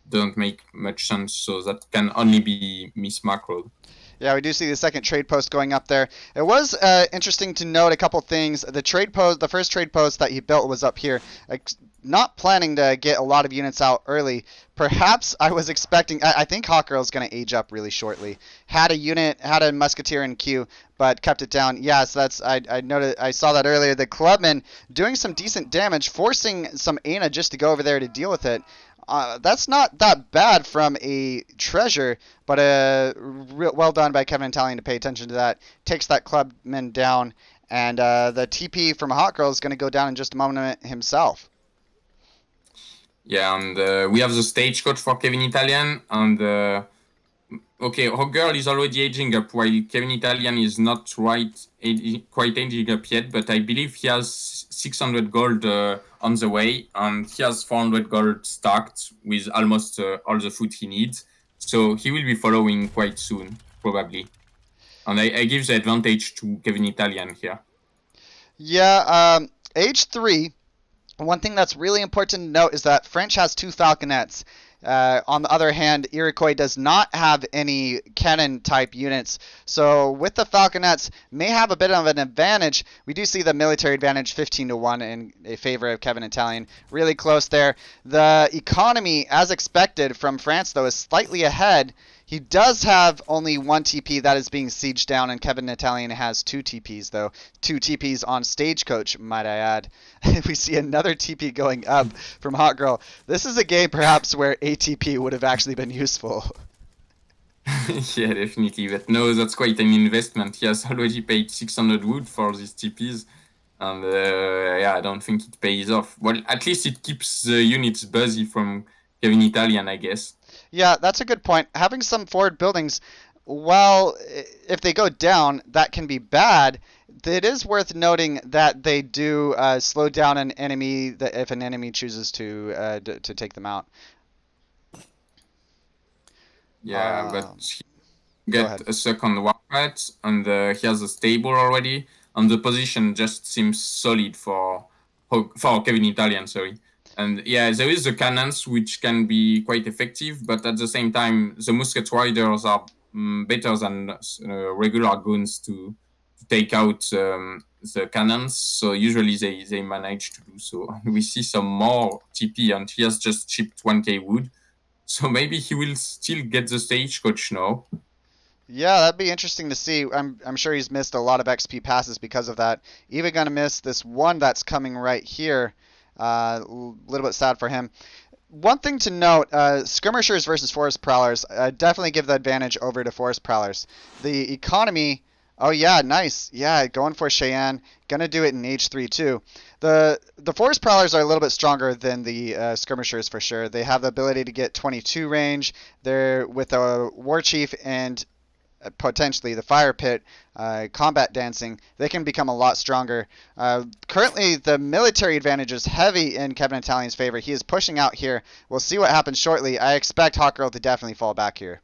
Don't make much sense, so that can only be mismacroed. Yeah, we do see the second trade post going up there. It was interesting to note a couple things. The first trade post that he built was up here. Not planning to get a lot of units out early. Perhaps I was expecting. I think Hawkgirl is going to age up really shortly. Had a Musketeer in queue, but kept it down. Yes, I noted. I saw that earlier. The Clubman doing some decent damage, forcing some Ana just to go over there to deal with it. That's not that bad from a treasure, but well done by KEVINITALIEN to pay attention to that. Takes that clubman down, and the TP from Hot Girl is going to go down in just a moment himself. Yeah, and we have the stagecoach for KEVINITALIEN, and okay, Hawkgirl is already aging up, while KEVINITALIEN is not quite aging up yet, but I believe he has 600 gold on the way, and he has 400 gold stacked with almost all the food he needs. So he will be following quite soon, probably. And I give the advantage to KEVINITALIEN here. Yeah, age 3. One thing that's really important to note is that French has 2 falconets. On the other hand, Iroquois does not have any cannon type units, so with the Falconets may have a bit of an advantage. We do see the military advantage 15-1 in favor of KEVINITALIEN. Really close there. The economy, as expected from France, though, is slightly ahead. He does have only one TP that is being sieged down, and KEVINITALIEN has two TPs, though. Two TPs on Stagecoach, might I add. We see another TP going up from Hot Girl. This is a game, perhaps, where ATP would have actually been useful. Yeah, definitely. But no, that's quite an investment. He has already paid 600 wood for these TPs. And yeah, I don't think it pays off. Well, at least it keeps the units busy from KEVINITALIEN, I guess. Yeah, that's a good point. Having some forward buildings, well, if they go down, that can be bad. It is worth noting that they do slow down an enemy that if an enemy chooses to take them out. Yeah, but he Go get ahead. a second warpath, and he has a stable already, and the position just seems solid for KEVINITALIEN, sorry. And yeah, there is the cannons, which can be quite effective, but at the same time, the musket riders are better than regular guns to take out the cannons. So usually they manage to do so. We see some more TP, and he has just chipped 1k wood. So maybe he will still get the stagecoach now. Yeah, that'd be interesting to see. I'm sure he's missed a lot of XP passes because of that. Even gonna miss this one that's coming right here. A little bit sad for him. One thing to note, skirmishers versus forest prowlers, definitely give the advantage over to forest prowlers. The economy, oh yeah, nice. Yeah, going for Cheyenne. Gonna do it in H3 too. The forest prowlers are a little bit stronger than the skirmishers for sure. They have the ability to get 22 range. They're with a war chief and potentially the fire pit, combat dancing, they can become a lot stronger. Currently, the military advantage is heavy in KEVINITALIEN's favor. He is pushing out here. We'll see what happens shortly. I expect Hot Girl to definitely fall back here.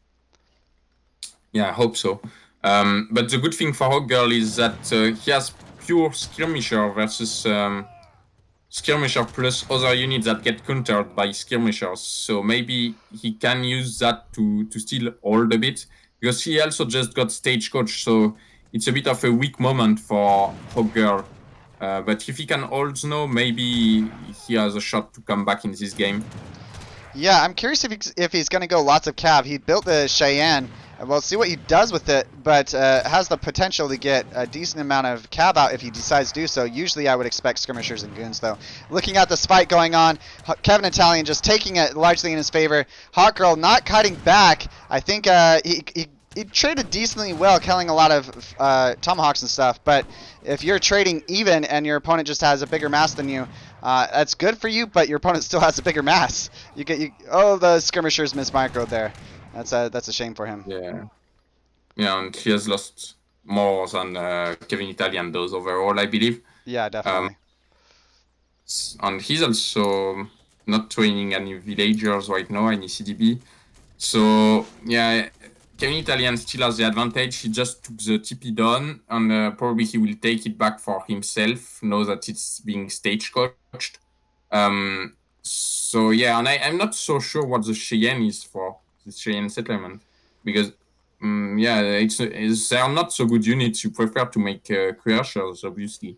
Yeah, I hope so. But the good thing for Hot Girl is that he has pure skirmisher versus skirmisher plus other units that get countered by skirmishers. So maybe he can use that to still hold a bit. Because he also just got stagecoach, so it's a bit of a weak moment for Hot Girl. But if he can hold now, maybe he has a shot to come back in this game. Yeah, I'm curious if he's going to go lots of cav. He built the Cheyenne. We'll see what he does with it, but has the potential to get a decent amount of cav out if he decides to do so. Usually I would expect skirmishers and goons, though. Looking at this fight going on, KEVINITALIEN just taking it largely in his favor. Hot Girl not cutting back. I think he traded decently well, killing a lot of tomahawks and stuff, but if you're trading even and your opponent just has a bigger mass than you, that's good for you, but your opponent still has a bigger mass. Oh, the skirmishers microed there. That's a shame for him. Yeah, and he has lost more than KEVINITALIEN does overall, I believe. Yeah, definitely. And he's also not training any villagers right now, any CDB. So yeah, KEVINITALIEN still has the advantage. He just took the TP down, and probably he will take it back for himself, know that it's being stagecoached. So yeah, and I'm not so sure what the Cheyenne is for, the Cheyenne settlement, because yeah, they are not so good units. You prefer to make Crushers, obviously.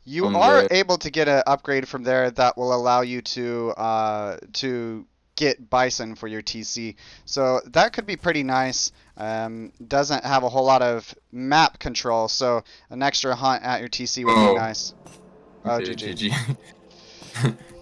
You are able to get an upgrade from there that will allow you to get Bison for your TC. So that could be pretty nice. Doesn't have a whole lot of map control, so an extra hunt at your TC would be nice. Oh, okay, GG.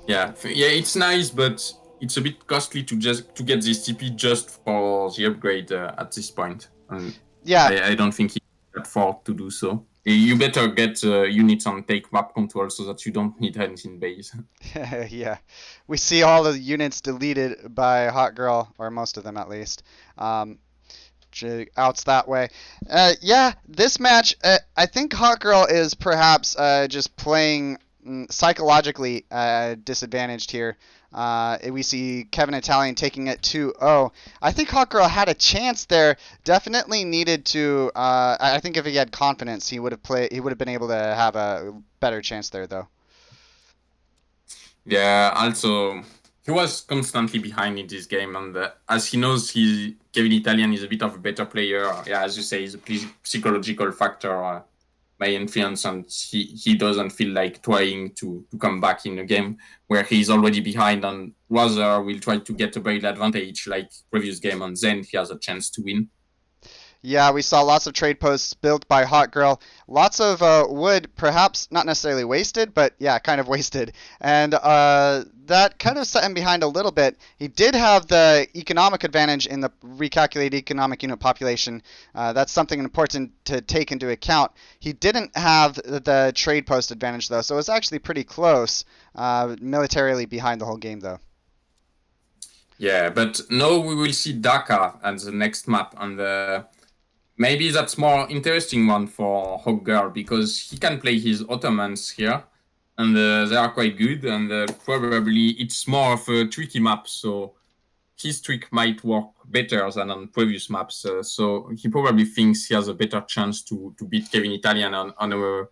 Yeah, it's nice, but it's a bit costly to get this TP just for the upgrade at this point. And yeah, I don't think he can afford to do so. You better get units on take map control so that you don't need hands in base. Yeah, we see all the units deleted by Hot Girl, or most of them at least. Outs that way. Yeah, this match, I think Hot Girl is perhaps just playing psychologically disadvantaged here. We see KEVINITALIEN taking it 2-0. I think Hot Girl had a chance there. Definitely needed to. I think if he had confidence, he would have played. He would have been able to have a better chance there, though. Yeah. Also, he was constantly behind in this game, and as he knows, KEVINITALIEN is a bit of a better player. Yeah, as you say, it's a psychological factor by influence, and he doesn't feel like trying to come back in a game where he's already behind, and rather will try to get a big advantage like previous game, and then he has a chance to win. Yeah, we saw lots of trade posts built by Hot Girl. Lots of wood, perhaps not necessarily wasted, but yeah, kind of wasted. And that kind of set him behind a little bit. He did have the economic advantage in the recalculated economic unit population. That's something important to take into account. He didn't have the trade post advantage, though, so it was actually pretty close, militarily behind the whole game, though. Yeah, but now we will see Dhaka as the next map, and maybe that's more interesting one for Hogger because he can play his Ottomans here, and they are quite good, and probably it's more of a tricky map, so his trick might work better than on previous maps. So he probably thinks he has a better chance to beat KEVINITALIEN on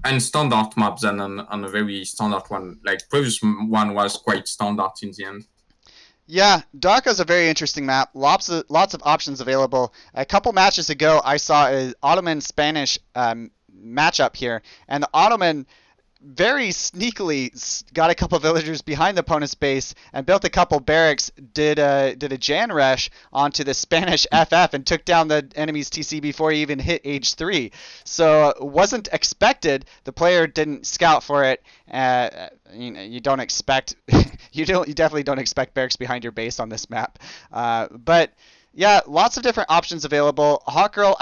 a standard map than on a very standard one. Like previous one was quite standard in the end. Yeah, Dhaka is a very interesting map. Lots of options available. A couple matches ago, I saw an Ottoman Spanish matchup here, and the Ottoman very sneakily got a couple villagers behind the opponent's base and built a couple barracks. Did a Jan rush onto the Spanish FF and took down the enemy's TC before he even hit age 3. So wasn't expected. The player didn't scout for it. You don't expect you definitely don't expect barracks behind your base on this map. But yeah, lots of different options available. Hawkgirl,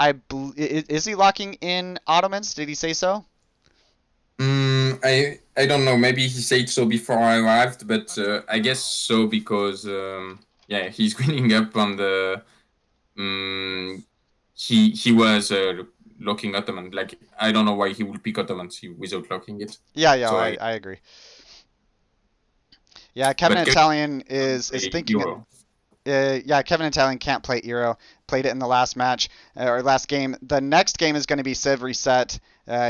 is he locking in Ottomans? Did he say so? I don't know. Maybe he said so before I arrived, but I guess so because yeah, he's winning up on the he was locking Ottoman. Like I don't know why he would pick Ottomans without locking it. Yeah, So I agree. Yeah, but KEVINITALIEN is thinking. Euro. Yeah, KEVINITALIEN can't play Eero. Played it in the last match or last game. The next game is going to be Civ Reset.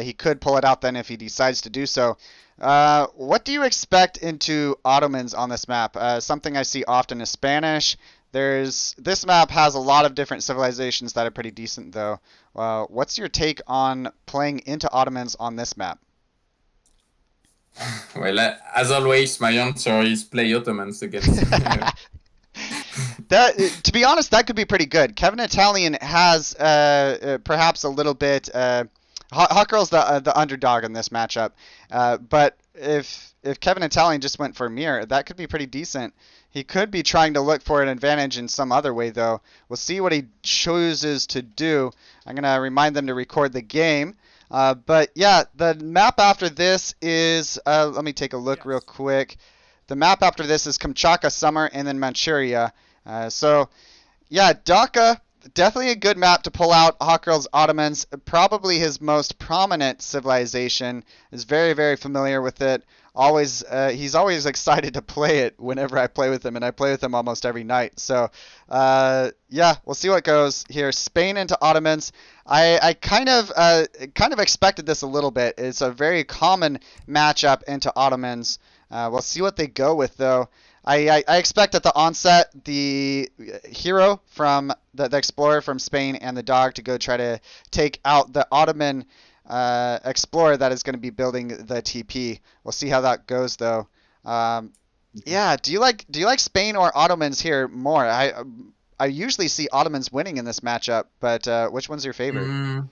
He could pull it out then if he decides to do so. What do you expect into Ottomans on this map? Something I see often is Spanish. This map has a lot of different civilizations that are pretty decent though. What's your take on playing into Ottomans on this map? Well, as always, my answer is play Ottomans against. That, to be honest, that could be pretty good. KEVINITALIEN has perhaps a little bit. Hot Girl's the underdog in this matchup, but if KEVINITALIEN just went for Mir, that could be pretty decent. He could be trying to look for an advantage in some other way, though. We'll see what he chooses to do. I'm gonna remind them to record the game. But yeah, the map after this is. Let me take a look real quick. The map after this is Kamchatka Summer and then Manchuria. So, yeah, Dhaka, definitely a good map to pull out Hawkgirl's Ottomans. Probably his most prominent civilization. Is very, very familiar with it. He's always excited to play it whenever I play with him, and I play with him almost every night. So, yeah, we'll see what goes here. Spain into Ottomans. I kind of expected this a little bit. It's a very common matchup into Ottomans. We'll see what they go with, though. I expect at the onset the hero from the explorer from Spain and the dog to go try to take out the Ottoman explorer that is going to be building the TP. We'll see how that goes, though. Yeah, do you like Spain or Ottomans here more? I usually see Ottomans winning in this matchup, but which one's your favorite?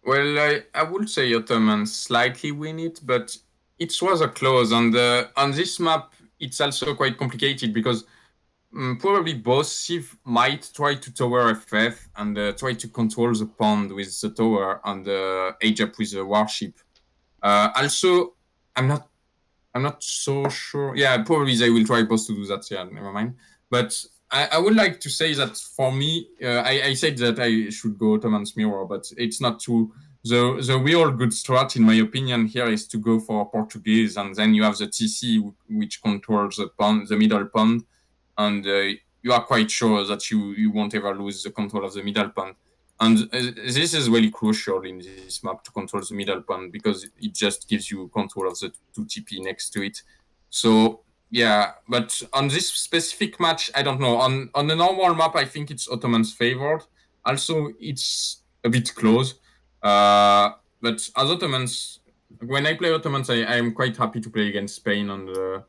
Well, I would say Ottomans slightly win it, but it was a close. On this map, it's also quite complicated because probably both Civ might try to tower FF and try to control the pond with the tower and age up with the warship. Also, I'm not so sure. Yeah, probably they will try both to do that. Yeah, never mind. But I would like to say that for me, I said that I should go Ottoman's Mirror, but it's not true. The real good strat, in my opinion, here is to go for Portuguese, and then you have the TC, which controls the pond, the middle pond, and you are quite sure that you won't ever lose the control of the middle pond. And this is really crucial in this map to control the middle pond because it just gives you control of the two TP next to it. So Yeah, but on this specific match, I don't know. On the normal map, I think it's Ottomans favored. Also, it's a bit close. But as Ottomans, when I play Ottomans, I am quite happy to play against Spain on the.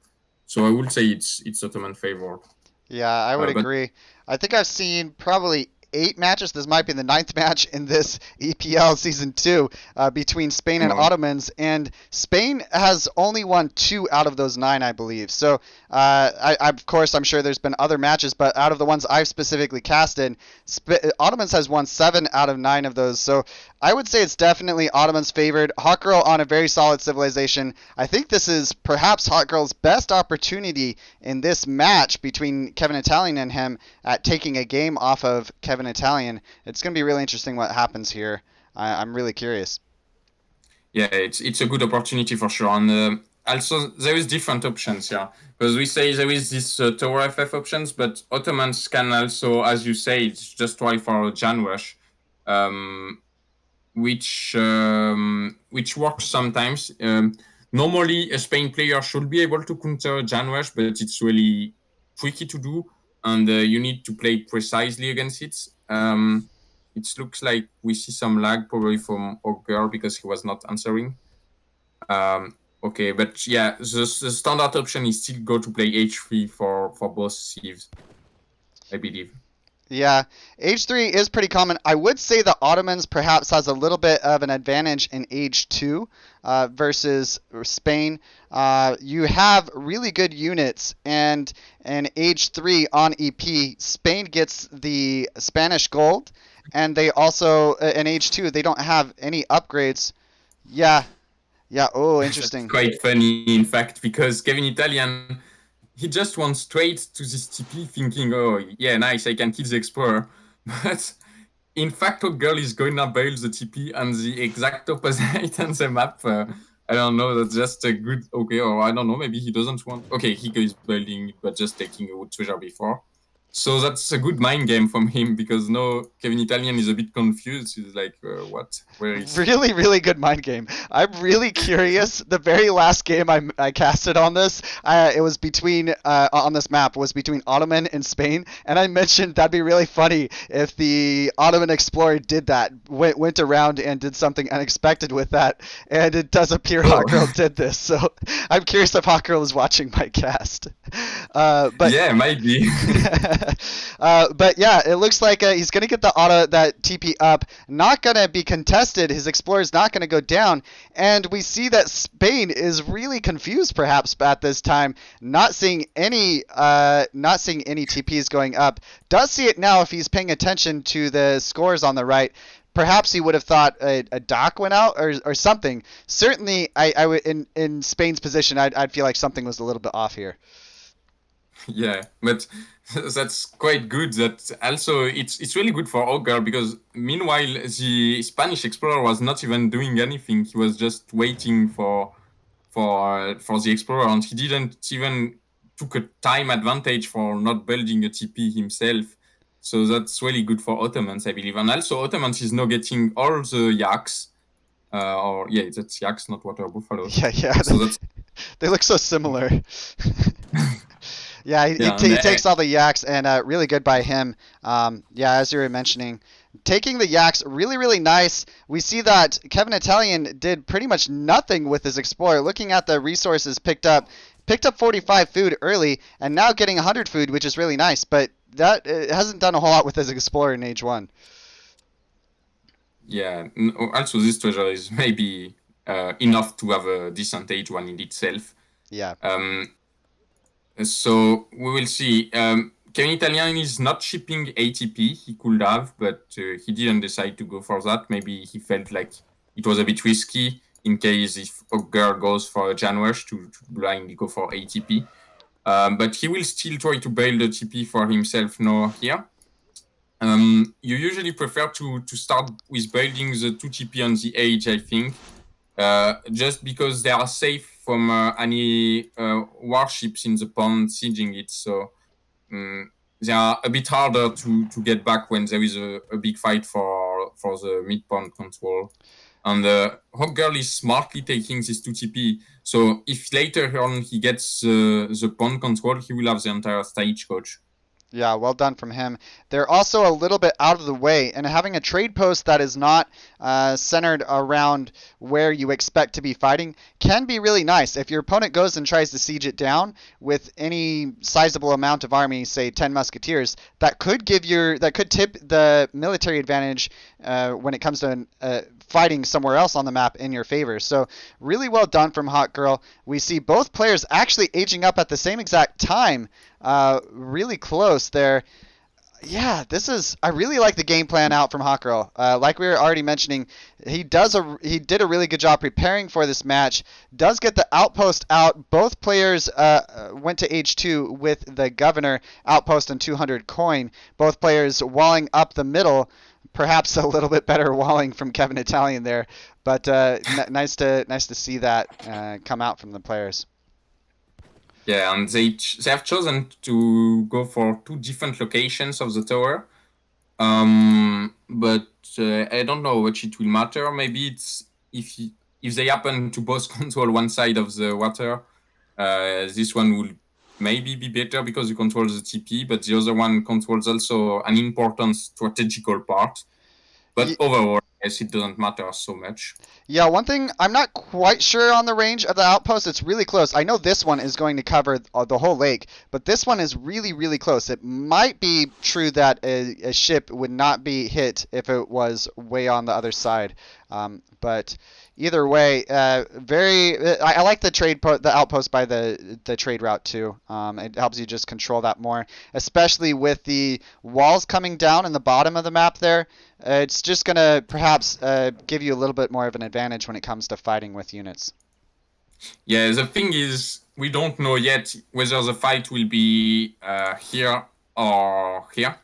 So I would say it's Ottoman favored. Yeah, I would But agree. I think I've seen probably 8 matches. This might be the ninth match in this EPL season two between Spain and well, Ottomans, and Spain has only won 2 out of those 9, I believe. So, of course, I'm sure there's been other matches, but out of the ones I've specifically casted, Ottomans has won 7 out of 9 of those. So, I would say it's definitely Ottomans favored. Hot Girl on a very solid civilization. I think this is perhaps Hot Girl's best opportunity in this match between KEVINITALIEN and him at taking a game off of KEVINITALIEN. It's going to be really interesting what happens here. I'm really curious. yeah, it's a good opportunity for sure. And also, there is different options, yeah. Because we say there is this Tower FF options, but Ottomans can also, as you say, just try for a Jan Rush. Um, which works sometimes. Normally, a Spain player should be able to counter Jan Rush, but it's really tricky to do, and you need to play precisely against it. It looks like we see some lag probably from Ogre because he was not answering. Okay, but yeah, the standard option is still go to play H3 for both sieves, I believe. Yeah, Age 3 is pretty common. I would say the Ottomans perhaps has a little bit of an advantage in Age 2 versus Spain. You have really good units, and in Age 3 on EP, Spain gets the Spanish gold, and they also in Age 2 they don't have any upgrades. Yeah, yeah. Oh, That's interesting. quite funny, in fact, because KEVINITALIEN he just went straight to this TP thinking, oh, yeah, nice, I can kill the Explorer. But in fact, what girl is going to build the TP and the exact opposite on the map. I don't know, that's just a good, okay, or I don't know, maybe he doesn't want, okay, he is building, but just taking a wood treasure before. So that's a good mind game from him because no, KEVINITALIEN is a bit confused. He's like, what? Where is he? Really, really good mind game. I'm really curious. The very last game I casted on this, it was between on this map was between Ottoman and Spain, and I mentioned that'd be really funny if the Ottoman explorer did that, went around and did something unexpected with that, and it does appear Oh, Hot Girl did this. So I'm curious if Hot Girl is watching my cast. But yeah, might be. but yeah, it looks like he's gonna get the auto that TP up. Not gonna be contested. His explorer is not gonna go down, and we see that Spain is really confused, perhaps at this time, not seeing any TPs going up. Does see it now if he's paying attention to the scores on the right. Perhaps he would have thought a dock went out or something. Certainly, I would in Spain's position, I'd feel like something was a little bit off here. Yeah, but that's quite good. That also it's really good for Ogre because meanwhile the Spanish explorer was not even doing anything. He was just waiting for the explorer, and he didn't even took a time advantage for not building a TP himself. So that's really good for Ottomans, I believe. And also Ottomans is now getting all the yaks. Or yeah, that's yaks, not water buffaloes. Yeah, yeah. So that's They look so similar. Yeah, yeah, he takes all the yaks, and really good by him. Yeah, as you were mentioning, taking the yaks, really, really nice. We see that KEVINITALIEN did pretty much nothing with his explorer. Looking at the resources picked up 45 food early, and now getting 100 food, which is really nice. But that hasn't done a whole lot with his explorer in Age 1. yeah. Also, this treasure is maybe enough to have a decent Age 1 in itself. Yeah. So we will see. KEVINITALIEN is not shipping ATP. He could have, but he didn't decide to go for that. Maybe he felt like it was a bit risky in case if Ogre goes for a Janwash to blindly go for ATP. But he will still try to build a TP for himself now here. You usually prefer to start with building the 2 TP on the edge, I think, just because they are safe from any warships in the pond sieging it. So they are a bit harder to get back when there is a big fight for the mid pond control. And Hawkgirl is smartly taking this 2 TP. So if later on he gets the pawn control, he will have the entire stagecoach. Yeah, well done from him. They're also a little bit out of the way, and having a trade post that is not centered around where you expect to be fighting can be really nice. If your opponent goes and tries to siege it down with any sizable amount of army, say 10 musketeers, that could tip the military advantage when it comes to fighting somewhere else on the map in your favor. So really well done from Hot Girl. We see both players actually aging up at the same exact time. Really close there. Yeah, I really like the game plan out from Hot Girl. Like we were already mentioning, he did a really good job preparing for this match. Does get the outpost out. Both players went to H2 with the Governor outpost and 200 coin. Both players walling up the middle. Perhaps a little bit better walling from KEVINITALIEN there, but nice to see that come out from the players. Yeah, and they have chosen to go for 2 different locations of the tower. But I don't know which it will matter. Maybe it's if they happen to both control one side of the water, this one will maybe be better because you control the TP, but the other one controls also an important strategical part. But overall, yes, it doesn't matter so much. Yeah, one thing, I'm not quite sure on the range of the outpost. It's really close. I know this one is going to cover the whole lake, but this one is really, really close. It might be true that a ship would not be hit if it was way on the other side. But either way, I like the outpost by the trade route too. It helps you just control that more, especially with the walls coming down in the bottom of the map there. It's just gonna perhaps give you a little bit more of an advantage when it comes to fighting with units. Yeah, the thing is, we don't know yet whether the fight will be here or here.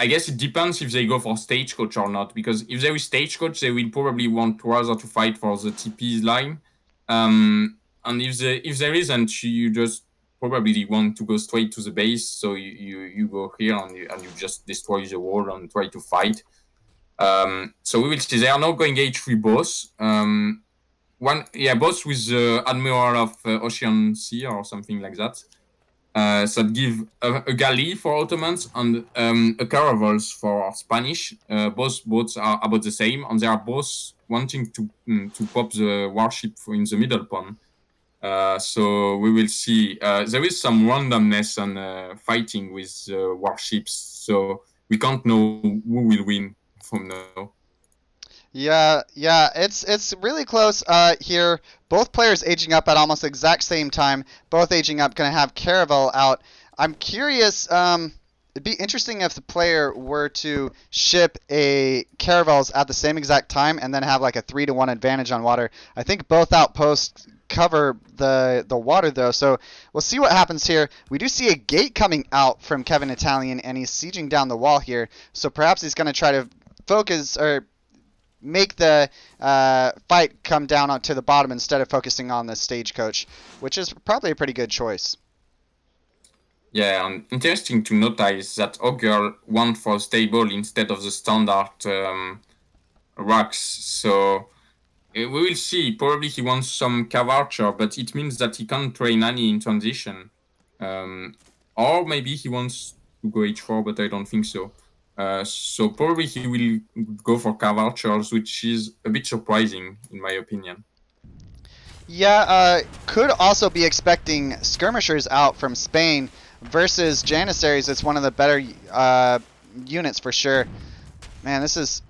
I guess it depends if they go for stagecoach or not, because if they will stagecoach, they will probably want rather to fight for the TP line. And if there isn't, you just probably want to go straight to the base, so you go here and you just destroy the wall and try to fight. So we will see. They are now going H3 boss. Boss with the Admiral of Ocean Sea or something like that. So give a galley for Ottomans and a caravels for Spanish. Both boats are about the same, and they are both wanting to pop the warship in the middle pawn. So we will see. There is some randomness on fighting with warships, so we can't know who will win from now. Yeah, it's really close here. Both players aging up at almost the exact same time. Both aging up, gonna have Caravel out. I'm curious. It'd be interesting if the player were to ship a Caravels at the same exact time and then have like a 3-to-1 advantage on water. I think both outposts cover the water though, so we'll see what happens here. We do see a gate coming out from KEVINITALIEN, and he's sieging down the wall here. So perhaps he's gonna try to focus or make the fight come down to the bottom instead of focusing on the stagecoach, which is probably a pretty good choice. Yeah, and interesting to notice that Ogre went for stable instead of the standard racks. So we will see. Probably he wants some cav archer, but it means that he can't train any in transition. Or maybe he wants to go H4, but I don't think so. So probably he will go for cav archers, which is a bit surprising in my opinion. Yeah, could also be expecting skirmishers out from Spain versus Janissaries. It's one of the better units for sure. Man, this is...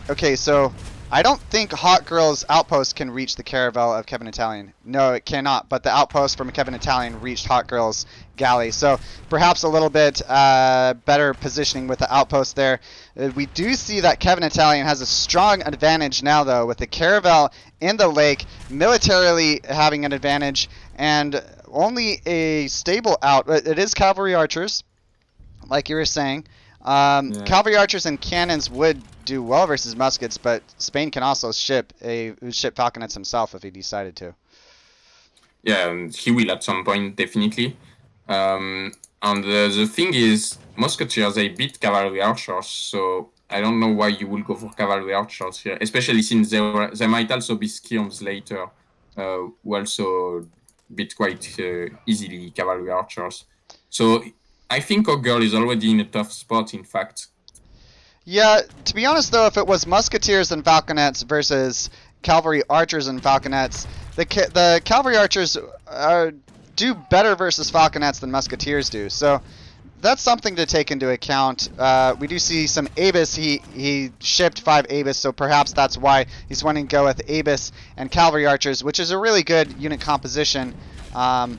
Okay, so I don't think Hot Girl's outpost can reach the caravel of KEVINITALIEN. No, it cannot, but the outpost from KEVINITALIEN reached Hot Girl's galley. So perhaps a little bit better positioning with the outpost there. We do see that KEVINITALIEN has a strong advantage now, though, with the caravel in the lake, militarily having an advantage, and only a stable out. It is cavalry archers, like you were saying. Yeah. Cavalry archers and cannons would do well versus muskets, but Spain can also ship falconets himself if he decided to. Yeah, he will at some point, definitely. And the thing is, musketeers, they beat cavalry archers, so I don't know why you will go for cavalry archers here, especially since there might also be skirms later, who also beat quite easily cavalry archers. So I think Hawkgirl is already in a tough spot, in fact. Yeah, to be honest though, if it was musketeers and falconets versus cavalry archers and falconets, the cavalry archers do better versus falconets than musketeers do. So that's something to take into account. We do see some Abus. He shipped 5 Abus, so perhaps that's why he's wanting to go with Abus and cavalry archers, which is a really good unit composition. I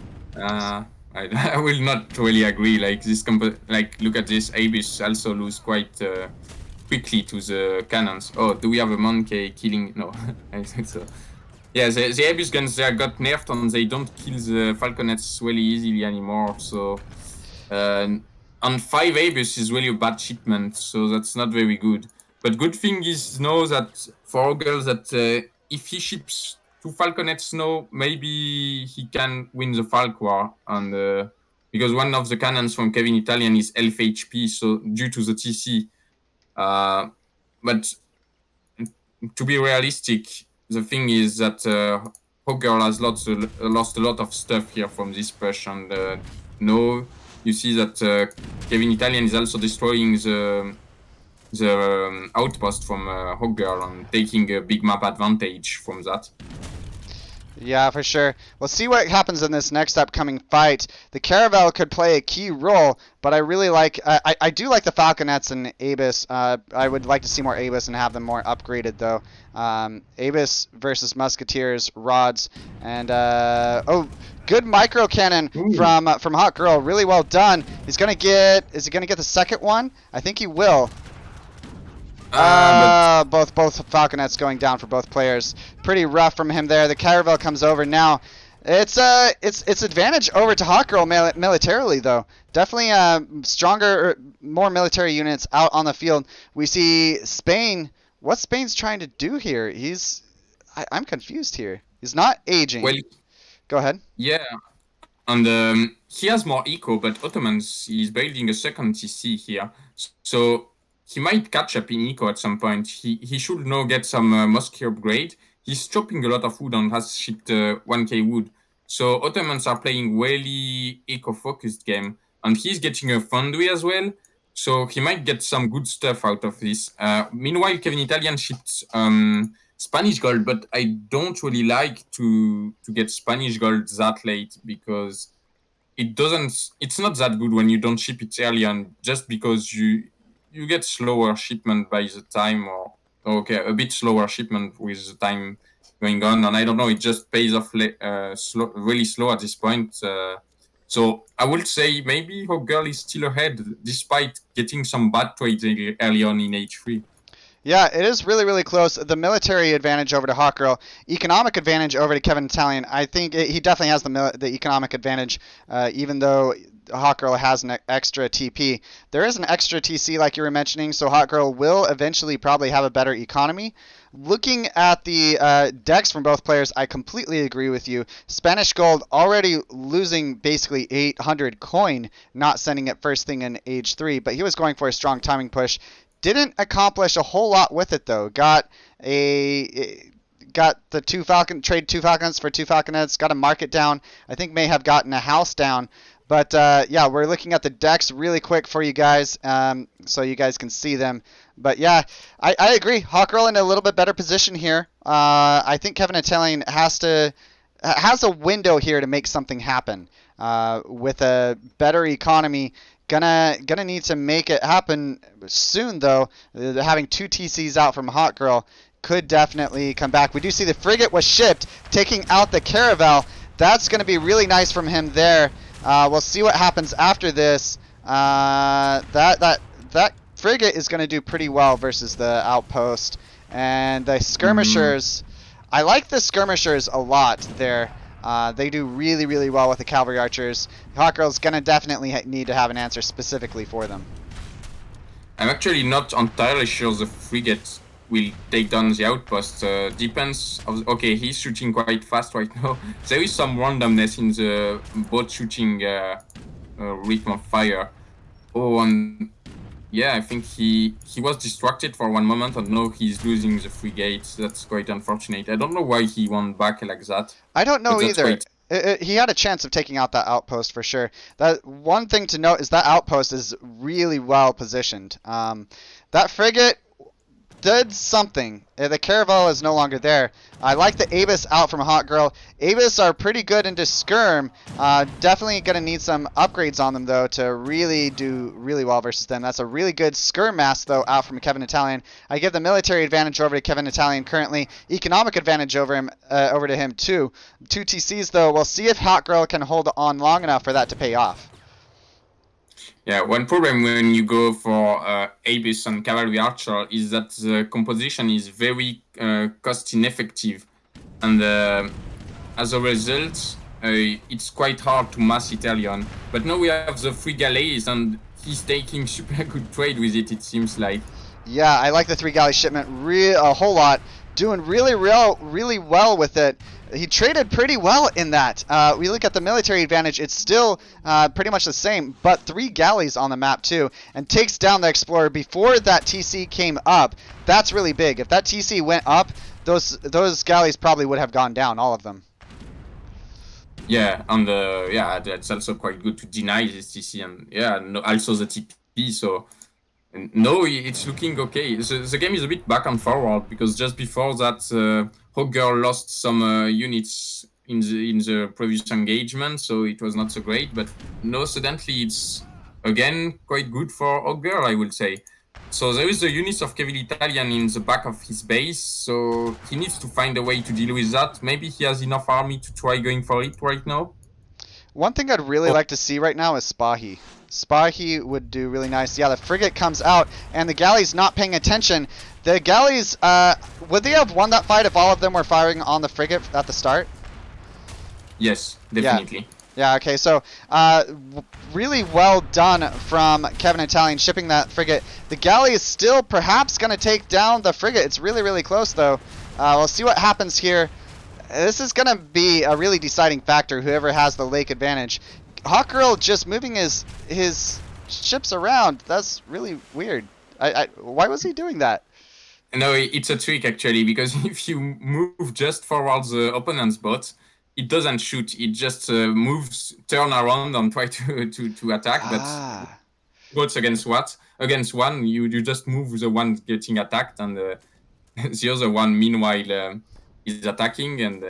will not really agree. Like this, look at this. Abus also lose quite quickly to the cannons. Oh, do we have a monkey killing? No, I think so. Yeah, the Abus guns they got nerfed and they don't kill the falconets really easily anymore. So, and 5 Abus is really a bad shipment, so that's not very good. But good thing is know that for Ogres that if he ships 2 falconets now, maybe he can win the Falk War, and because one of the cannons from KEVINITALIEN is elf HP, so due to the TC. But to be realistic, the thing is that Hawkgirl has lost a lot of stuff here from this push, and now you see that KEVINITALIEN is also destroying the outpost from Hawkgirl and taking a big map advantage from that. Yeah, for sure. We'll see what happens in this next upcoming fight. The Caravel could play a key role, but I really like... I do like the Falconets and Abus. I would like to see more Abus and have them more upgraded, though. Abus versus Musketeers, Rods, and... oh, good micro cannon from Hot Girl. Really well done. He's gonna get... Is he gonna get the second one? I think he will. Both Falconets going down for both players. Pretty rough from him there. The Caravel comes over now. It's advantage over to Hot Girl militarily though. Definitely stronger, more military units out on the field. We see Spain. What Spain's trying to do here? I'm confused here. He's not aging. Well, go ahead. Yeah, and he has more eco, but Ottomans is building a second TC here, so he might catch up in eco at some point. He should now get some musky upgrade. He's chopping a lot of wood and has shipped 1k wood. So Ottomans are playing really eco-focused game. And he's getting a foundry as well. So he might get some good stuff out of this. Meanwhile, KEVINITALIEN shipped Spanish gold, but I don't really like to get Spanish gold that late because it's not that good when you don't ship it early and just because you get slower shipment by the time, or okay, a bit slower shipment with the time going on, and I don't know, it just pays off really slow at this point. So I would say maybe Hawkgirl is still ahead, despite getting some bad trades early on in H3. Yeah, it is really, really close. The military advantage over to Hawkgirl, economic advantage over to KEVINITALIEN. I think he definitely has the economic advantage, even though Hawkgirl has an extra TP. There is an extra TC like you were mentioning, so Hawkgirl will eventually probably have a better economy. Looking at the decks from both players, I completely agree with you. Spanish Gold already losing basically 800 coin, not sending it first thing in Age 3, but he was going for a strong timing push. Didn't accomplish a whole lot with it though. Got the trade 2 Falcons for 2 Falconets, got a market down. I think may have gotten a house down. But yeah, we're looking at the decks really quick for you guys, so you guys can see them. But yeah, I agree. Hawkgirl in a little bit better position here. I think KEVINITALIEN has a window here to make something happen. With a better economy, gonna need to make it happen soon though. Having 2 TCs out from Hawkgirl could definitely come back. We do see the frigate was shipped, taking out the Caravel. That's gonna be really nice from him there. We'll see what happens after this. That frigate is going to do pretty well versus the outpost. And the skirmishers, I like the skirmishers a lot there. They do really, really well with the cavalry archers. Hawkgirl's going to definitely need to have an answer specifically for them. I'm actually not entirely sure the frigate will take down the outpost. Depends. Okay, he's shooting quite fast right now. There is some randomness in the boat shooting rhythm of fire. Oh, and yeah, I think he was distracted for one moment, and now he's losing the frigate. That's quite unfortunate. I don't know why he won back like that, I don't but know that's either. quite. He had a chance of taking out that outpost for sure. That one thing to note is that outpost is really well positioned. That frigate did something. The Caravel is no longer there. I like the Abyss out from Hot Girl. Abyss are pretty good into Skirm. Definitely going to need some upgrades on them, though, to really do really well versus them. That's a really good Skirm mask, though, out from KEVINITALIEN. I give the military advantage over to KEVINITALIEN currently. Economic advantage over him, over to him, too. 2 TCs, though. We'll see if Hot Girl can hold on long enough for that to pay off. Yeah, one problem when you go for Abyss and Cavalry Archer is that the composition is very cost ineffective, and as a result, it's quite hard to mass Italian. But now we have the 3 galleys, and he's taking super good trade with it, it seems like. Yeah, I like the 3 galley shipment a whole lot. Doing really well with it. He traded pretty well in that. We look at the military advantage, it's still pretty much the same, but 3 galleys on the map too, and takes down the Explorer before that TC came up. That's really big. If that TC went up, those galleys probably would have gone down, all of them. Yeah, and yeah, that's also quite good to deny this TC, and yeah, no, also the TP, so no, it's looking okay. The game is a bit back and forward because just before that, Hawk Girl lost some units in the previous engagement, so it was not so great. But no, suddenly it's again quite good for Hawk Girl, I would say. So there is the units of KEVINITALIEN in the back of his base, so he needs to find a way to deal with that. Maybe he has enough army to try going for it right now. One thing I'd really like to see right now is Spahi. Spahi would do really nice. Yeah, the frigate comes out, and the galley's not paying attention. The galleys, would they have won that fight if all of them were firing on the frigate at the start? Yes, definitely. Yeah, okay, so really well done from KEVINITALIEN shipping that frigate. The galley is still perhaps going to take down the frigate. It's really close, though. We'll see what happens here. This is going to be a really deciding factor, whoever has the lake advantage. Hawk Girl just moving his ships around. That's really weird. Why was he doing that? No, it's a trick, actually, because if you move just forwards the opponent's boat, it doesn't shoot. It just moves, turn around and try to attack. But boats against what? Against one, you just move the one getting attacked, and the other one, meanwhile, is attacking, and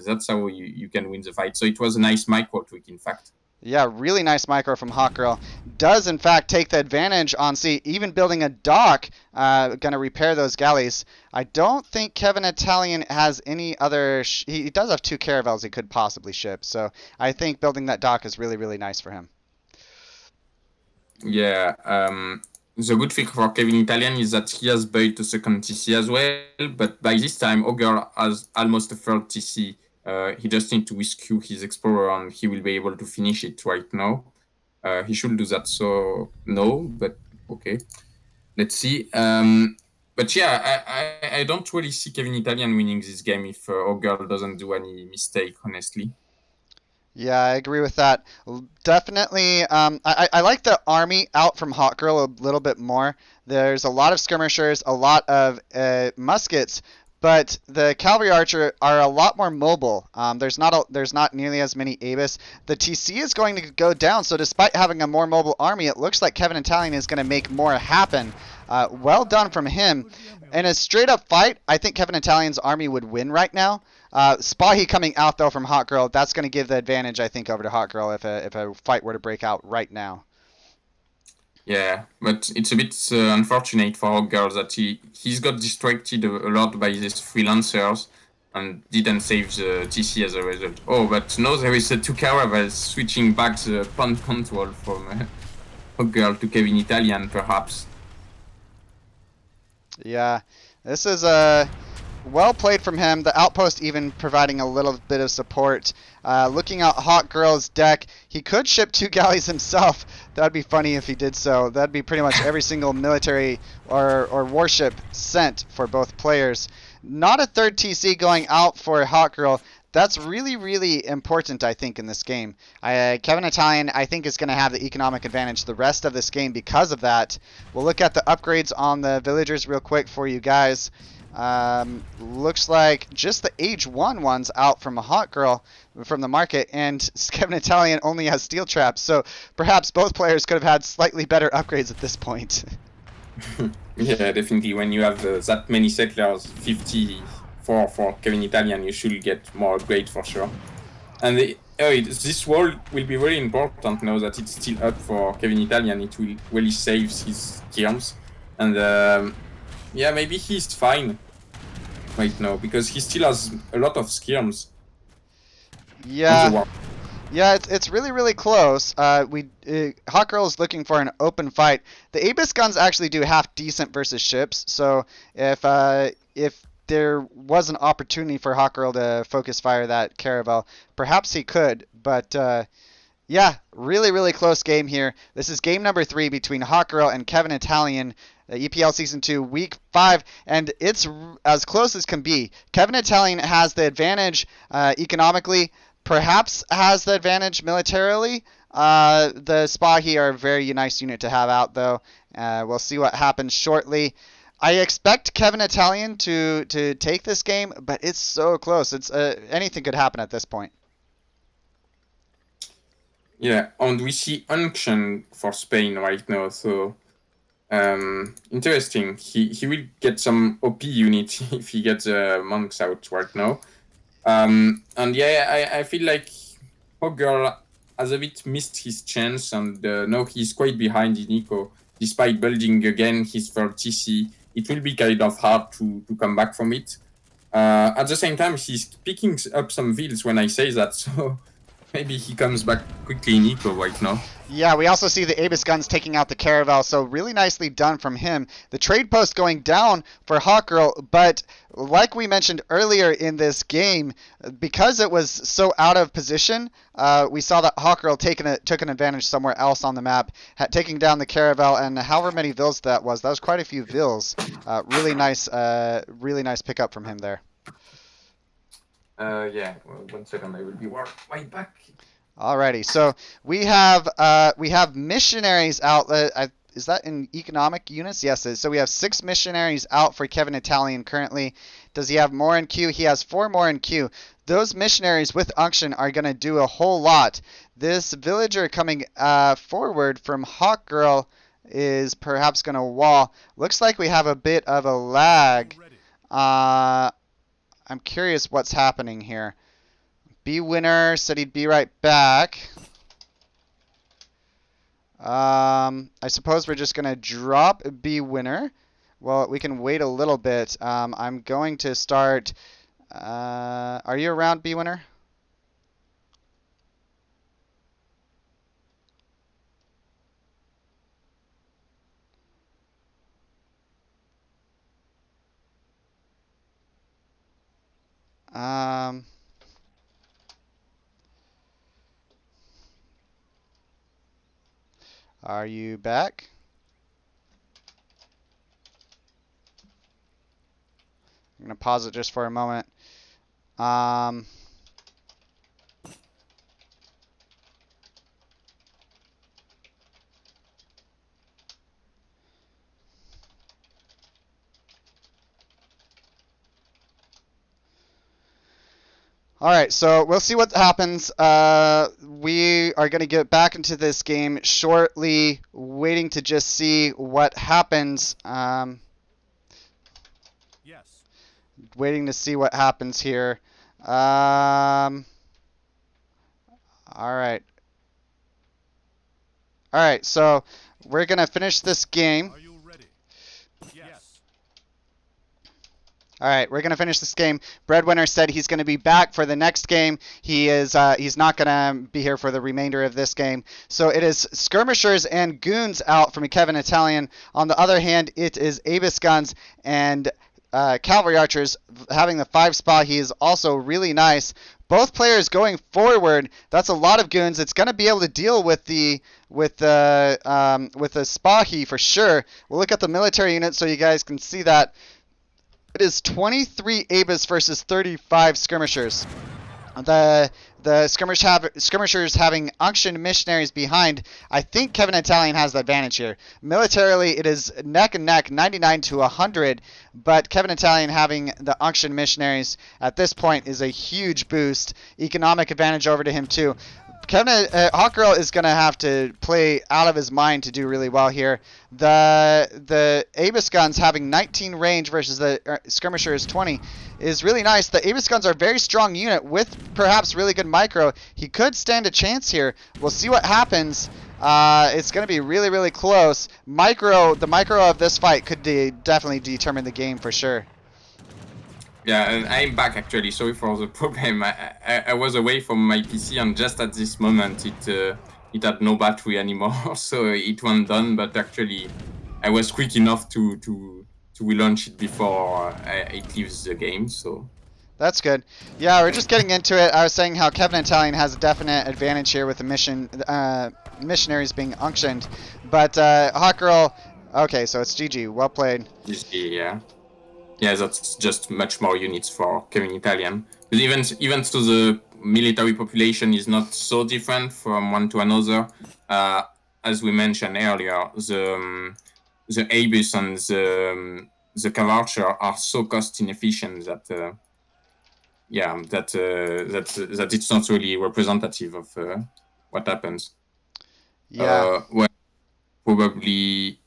that's how you can win the fight. So it was a nice micro trick, in fact. Yeah, really nice micro from Hawk Girl. Does, in fact, take the advantage on sea, even building a dock, going to repair those galleys. I don't think KEVINITALIEN has any other... he does have 2 caravels he could possibly ship, so I think building that dock is really nice for him. Yeah, the good thing for KEVINITALIEN is that he has built a second TC as well, but by this time, Ogre has almost a third TC. He just needs to rescue his Explorer, and he will be able to finish it right now. He should do that, so no, but okay. Let's see. But yeah, I don't really see KEVINITALIEN winning this game if Ogre doesn't do any mistake, honestly. Yeah, I agree with that. Definitely, I like the army out from Hawk Girl a little bit more. There's a lot of skirmishers, a lot of muskets, but the cavalry archer are a lot more mobile. There's not nearly as many Abyss. The TC is going to go down, so despite having a more mobile army, it looks like KEVINITALIEN is going to make more happen. Well done from him. In a straight-up fight, I think KEVINITALIEN's army would win right now. Spahi coming out, though, from Hawk Girl, that's going to give the advantage, I think, over to Hawk Girl if a fight were to break out right now. Yeah, but it's a bit unfortunate for Hawk Girl that he's got distracted a lot by these freelancers and didn't save the TC as a result. Oh, but now there is 2 caravels switching back the pond control from Hawk Girl to KEVINITALIEN, perhaps. Yeah, this is well played from him. The outpost even providing a little bit of support. Looking at Hawk Girl's deck, he could ship 2 galleys himself. That'd be funny if he did so. That'd be pretty much every single military or warship sent for both players. Not a third TC going out for Hawk Girl. that's really, really important, I think, in this game. KEVINITALIEN, I think, is going to have the economic advantage the rest of this game because of that. We'll look at the upgrades on the villagers real quick for you guys. Looks like just the age 1 ones out from a hot girl from the market, and KEVINITALIEN only has steel traps, so perhaps both players could have had slightly better upgrades at this point. Yeah, definitely. When you have that many settlers, 54 for KEVINITALIEN, you should get more upgrade for sure. And this wall will be very important now that it's still up for KEVINITALIEN. It will really save his skirms. And yeah, maybe he's fine right now because he still has a lot of skirms. Yeah. Yeah, it's really, really close. Hot Girl is looking for an open fight. The Abyss guns actually do half decent versus ships, so if there was an opportunity for Hot Girl to focus fire that Caravel, perhaps he could. But yeah, really, really close game here. This is game number 3 between Hot Girl and KEVINITALIEN. EPL Season 2, Week 5, and it's as close as can be. KEVINITALIEN has the advantage economically, perhaps has the advantage militarily. The Spahi are a very nice unit to have out, though. We'll see what happens shortly. I expect KEVINITALIEN to take this game, but it's so close. It's anything could happen at this point. Yeah, and we see unction for Spain right now, so interesting. He will get some OP unit if he gets monks out right now. And yeah, I feel like Hogger has a bit missed his chance, and now he's quite behind in eco. Despite building again his third TC, it will be kind of hard to come back from it. At the same time, he's picking up some vills when I say that, so maybe he comes back quickly in eco right now. Yeah, we also see the Abyss guns taking out the Caravel, so really nicely done from him. The trade post going down for Hot Girl, but like we mentioned earlier in this game, because it was so out of position, we saw that Hot Girl took an advantage somewhere else on the map, taking down the Caravel, and however many vills that was quite a few vills. Really nice pickup from him there. Yeah, well, 1 second, I will be right back. Alrighty, so we have missionaries out. Is that in economic units? Yes, it is. So we have 6 missionaries out for KEVINITALIEN currently. Does he have more in queue? He has 4 more in queue. Those missionaries with unction are going to do a whole lot. This villager coming forward from Hawk Girl is perhaps going to wall. Looks like we have a bit of a lag. I'm curious what's happening here. B winner said he'd be right back. I suppose we're just going to drop B winner. Well, we can wait a little bit. I'm going to start. Are you around, B winner? Are you back? I'm going to pause it just for a moment. Alright, so we'll see what happens. We are going to get back into this game shortly, waiting to just see what happens. Yes. Waiting to see what happens here. Alright. Alright, so we're going to finish this game. Are you ready? Yes. All right, we're gonna finish this game. Breadwinner said he's gonna be back for the next game. He's not gonna be here for the remainder of this game. So it is skirmishers and goons out from KEVINITALIEN. On the other hand, it is Abyss guns and cavalry archers having the 5 spot. He is also really nice. Both players going forward. That's a lot of goons. It's gonna be able to deal with the Spahi for sure. We'll look at the military unit so you guys can see that. It is 23 Abyss versus 35 skirmishers. The skirmishers having unctioned missionaries behind. I think KEVINITALIEN has the advantage here. Militarily, it is neck and neck, 99 to 100, but KEVINITALIEN having the unctioned missionaries at this point is a huge boost. Economic advantage over to him too. Hawkgirl is going to have to play out of his mind to do really well here. The Abyss guns having 19 range versus the skirmishers 20 is really nice. The Abyss guns are a very strong unit with perhaps really good micro. He could stand a chance here. We'll see what happens. It's going to be really, really close. The micro of this fight could definitely determine the game for sure. Yeah, and I'm back actually. Sorry for the problem. I was away from my PC, and just at this moment it had no battery anymore, so it went down. But actually, I was quick enough to relaunch it before it leaves the game. So that's good. Yeah, we're just getting into it. I was saying how KEVINITALIEN has a definite advantage here with the missionaries being unctioned, but Hawkgirl. Okay, so it's GG. Well played. GG, yeah. Yeah, that's just much more units for KEVINITALIEN. But even so, the military population is not so different from one to another. As we mentioned earlier, the Abyss and the Cavarcher are so cost inefficient that that it's not really representative of what happens. Yeah. Well, probably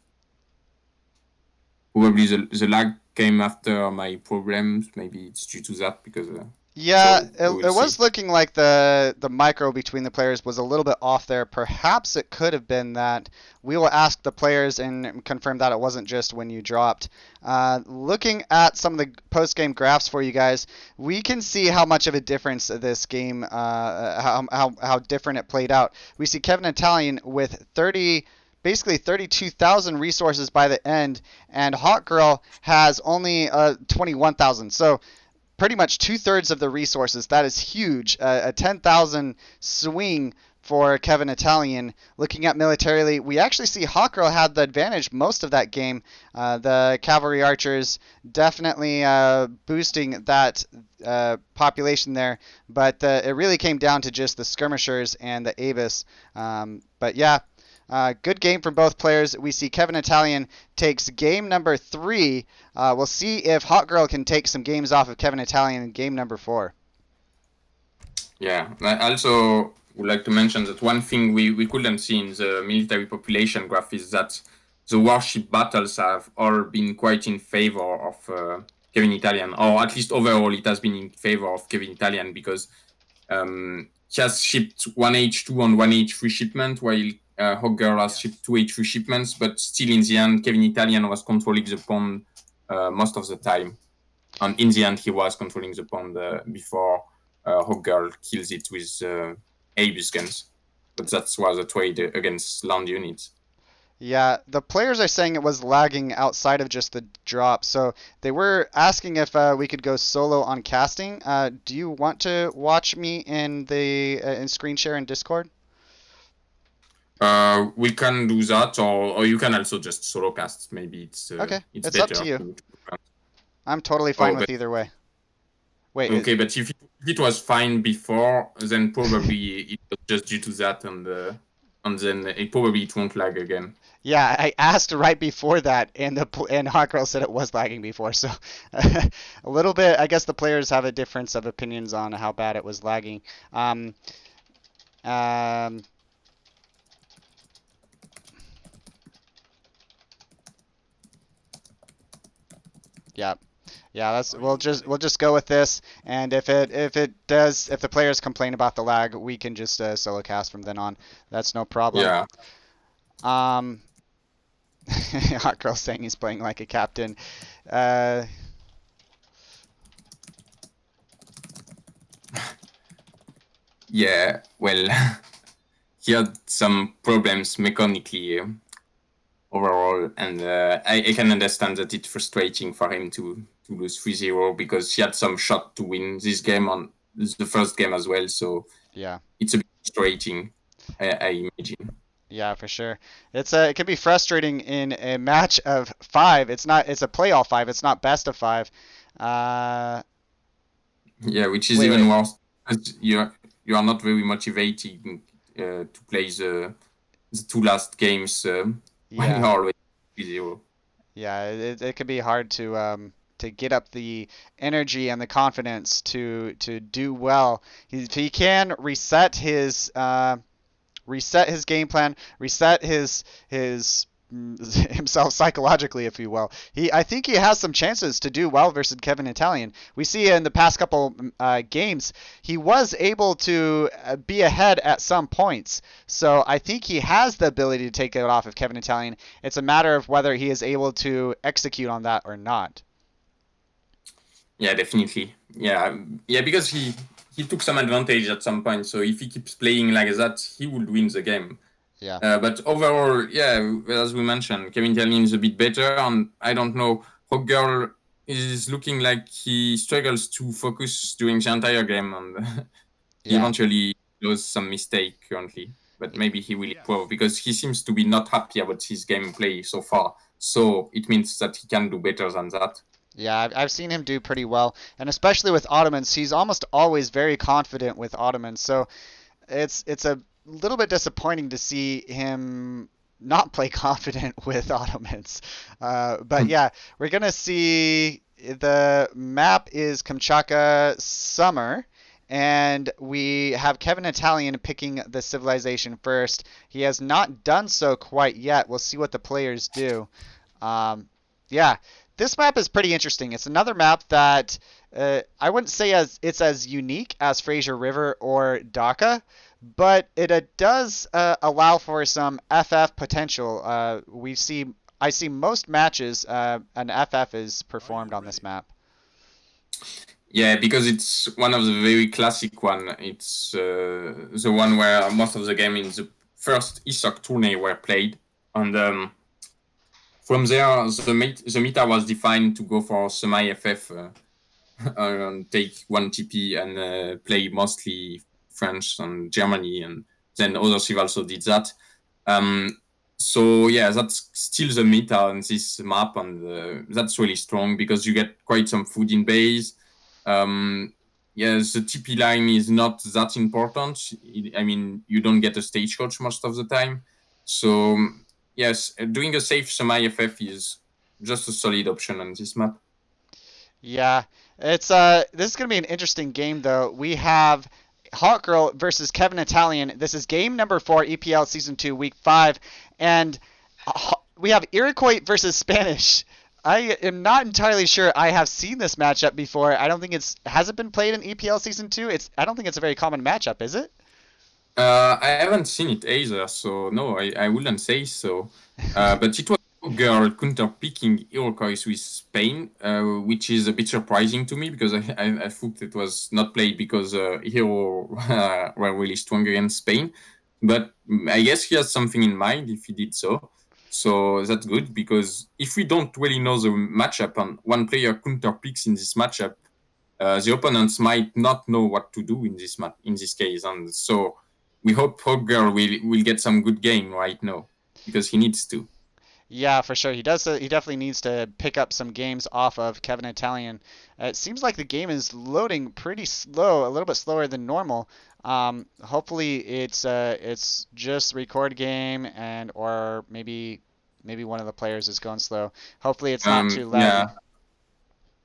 the lag came after my problems. Maybe it's due to that because. Yeah, so it was looking like the micro between the players was a little bit off there. Perhaps it could have been that. We will ask the players and confirm that it wasn't just when you dropped. Looking at some of the post-game graphs for you guys, we can see how much of a difference this game, how different it played out. We see KEVINITALIEN with basically 32,000 resources by the end, and Hawkgirl has only 21,000. So pretty much 2/3 of the resources. That is huge. A 10,000 swing for KEVINITALIEN. Looking at militarily, we actually see Hawkgirl had the advantage most of that game. The cavalry archers definitely boosting that population there, but it really came down to just the skirmishers and the Abyss. But yeah. Good game from both players. We see KEVINITALIEN takes game number 3. We'll see if Hawkgirl can take some games off of KEVINITALIEN in game number 4. Yeah, I also would like to mention that one thing we couldn't see in the military population graph is that the warship battles have all been quite in favor of KEVINITALIEN, or at least overall it has been in favor of KEVINITALIEN because he has shipped one H2 and one H3 shipment, while Hawkgirl has shipped 2 H3 shipments, but still in the end, KEVINITALIEN was controlling the pond most of the time. And in the end, he was controlling the pond before Hawkgirl kills it with Abyss guns. But that was a trade against land units. Yeah, the players are saying it was lagging outside of just the drop. So they were asking if we could go solo on casting. Do you want to watch me in the in screen share in Discord? We can do that, or you can also just solo cast. Maybe it's okay. It's better up to you. I'm totally fine with either way. Wait. Okay, but if it was fine before, then probably it was just due to that, and then it won't lag again. Yeah, I asked right before that, and Hawkgirl said it was lagging before. So a little bit. I guess the players have a difference of opinions on how bad it was lagging. Yeah, we'll just go with this, and if the players complain about the lag, we can just solo cast from then on. That's no problem. Yeah. Hot Girl saying he's playing like a captain. Yeah, well, he had some problems mechanically overall, and I can understand that it's frustrating for him to lose 3-0 because he had some shot to win this game on the first game as well, so yeah, it's a bit frustrating, I imagine. Yeah, for sure. It can be frustrating in a match of 5. It's a playoff 5. It's not best of 5. Yeah, which is even worse But you are not very motivated to play the two last games when Yeah. you're already 3-0. Yeah, it can be hard to get up the energy and the confidence to do well. He can reset his game plan, reset his himself psychologically, if you will. I think he has some chances to do well versus KEVINITALIEN. We see in the past couple games he was able to be ahead at some points. So I think he has the ability to take it off of KEVINITALIEN. It's a matter of whether he is able to execute on that or not. Yeah, definitely. Yeah, because he took some advantage at some point. So if he keeps playing like that, he would win the game. Yeah. But overall, yeah, as we mentioned, KEVINITALIEN is a bit better, and I don't know. Rogue Girl is looking like he struggles to focus during the entire game, and he Yeah. eventually does some mistake currently. But maybe he will improve because he seems to be not happy about his gameplay so far. So it means that he can do better than that. Yeah, I've seen him do pretty well, and especially with Ottomans, he's almost always very confident with Ottomans. So it's a little bit disappointing to see him not play confident with Ottomans. But yeah, we're gonna see the map is Kamchatka Summer, and we have KEVINITALIEN picking the civilization first. He has not done so quite yet. We'll see what the players do. Yeah, this map is pretty interesting. It's another map that I wouldn't say it's as unique as Fraser River or Dhaka, but it does allow for some FF potential. I see most matches an FF is performed on this map. Yeah, because it's one of the very classic one. It's the one where most of the game in the first ESOC tourney were played, and from there the meta was defined to go for semi-FF and take one TP and play mostly France and Germany, and then other civ also did that. So yeah, that's still the meta on this map, and that's really strong because you get quite some food in base. Yeah, the TP line is not that important. I mean, you don't get a stagecoach most of the time. So yes, doing a safe semi-FF is just a solid option on this map. Yeah, it's this is gonna be an interesting game though. We have Hawk Girl versus KEVINITALIEN. This is game number 4, EPL Season 2, Week 5, and we have Iroquois versus Spanish. I am not entirely sure I have seen this matchup before. I don't think has it been played in EPL Season 2? I don't think it's a very common matchup, is it? I haven't seen it either, so no, I wouldn't say so. But it was a girl counter-picking Iroquois with Spain, which is a bit surprising to me because I thought it was not played because Hero were really strong against Spain. But I guess he has something in mind if he did so. So that's good because if we don't really know the matchup and one player counter-picks in this matchup, the opponents might not know what to do in this case, and so we hope Hogger will get some good game right now because he needs to. Yeah, for sure. He does. He definitely needs to pick up some games off of KEVINITALIEN. It seems like the game is loading pretty slow, a little bit slower than normal. Hopefully it's just record game or maybe one of the players is going slow. Hopefully it's not too laggy. Yeah,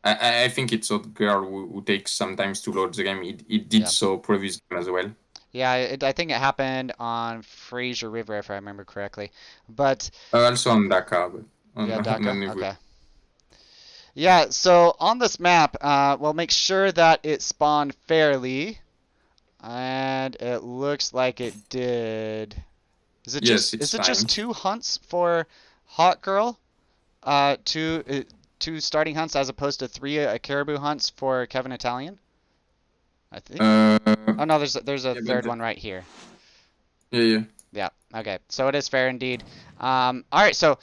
I think it's a girl who takes sometimes to load the game. It did Yeah. so previous game as well. Yeah, I think it happened on Fraser River if I remember correctly. But Also on Dakar, but yeah, Dhaka. every. Okay. Yeah, so on this map, we'll make sure that it spawned fairly, and it looks like it did. Is it Yes, just it's is it fine. just 2 hunts for Hot Girl? Two starting hunts as opposed to 3 caribou hunts for KEVINITALIEN? I think. Oh no, there's a Yeah, third one right here. yeah. Yeah, okay. So it is fair indeed. All right, so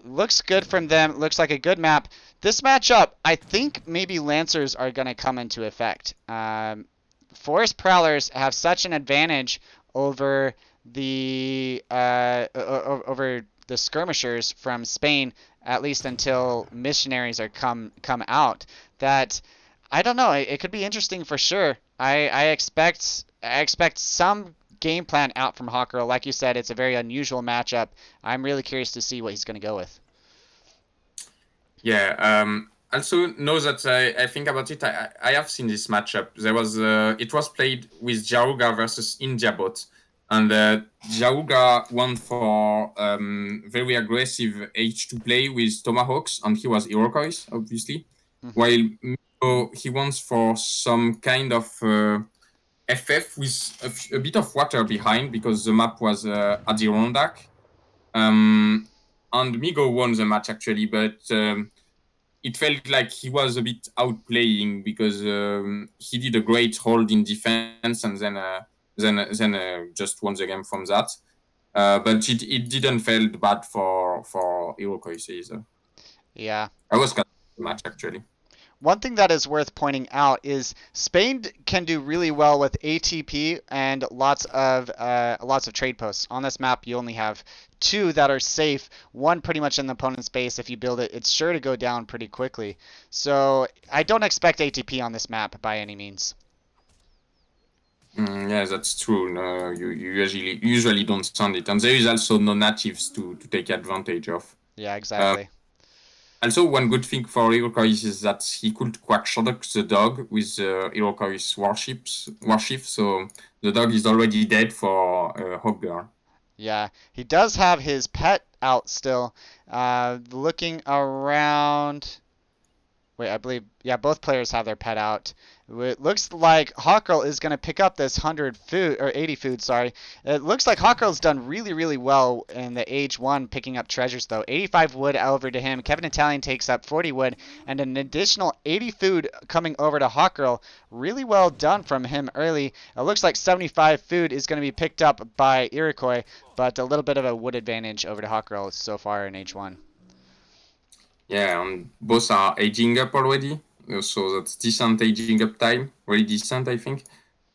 looks good from them. Looks like a good map. This matchup, I think maybe Lancers are going to come into effect. Forest Prowlers have such an advantage over the skirmishers from Spain, at least until missionaries are come out, that I don't know. It could be interesting for sure. I expect some game plan out from Hawker. Like you said, it's a very unusual matchup. I'm really curious to see what he's going to go with. Yeah. Also, know that I think about it. I have seen this matchup. It was played with Jaruga versus Indiabot, and Jaruga went for very aggressive H2 play with Tomahawks, and he was Iroquois, obviously. Hmm. While Miko, he wants for some kind of FF with a bit of water behind because the map was Adirondack. And Migo won the match actually, but it felt like he was a bit outplaying because he did a great hold in defense and then just won the game from that. But it didn't feel bad for Iroquois either. Yeah. I was kind of the match actually. One thing that is worth pointing out is Spain can do really well with ATP and lots of trade posts. On this map, you only have two that are safe. One pretty much in the opponent's base. If you build it, it's sure to go down pretty quickly. So I don't expect ATP on this map by any means. Yeah, that's true. No, you usually don't stand it, and there is also no natives to take advantage of. Yeah, Uh, exactly. Also, one good thing for Iroquois is that he could quack Shodok the dog with Iroquois warship, so the dog is already dead for Hogger. Yeah, he does have his pet out still. Looking around. Wait, I believe, yeah, both players have their pet out. It looks like Hawkgirl is going to pick up this 100 food, or 80 food, sorry. It looks like Hawkgirl's done really, really well in the Age 1 picking up treasures, though. 85 wood over to him. KEVINITALIEN takes up 40 wood, and an additional 80 food coming over to Hawkgirl. Really well done from him early. It looks like 75 food is going to be picked up by Iroquois, but a little bit of a wood advantage over to Hawkgirl so far in Age 1. Yeah, and both are aging up already, so that's decent aging up time. Really decent, I think.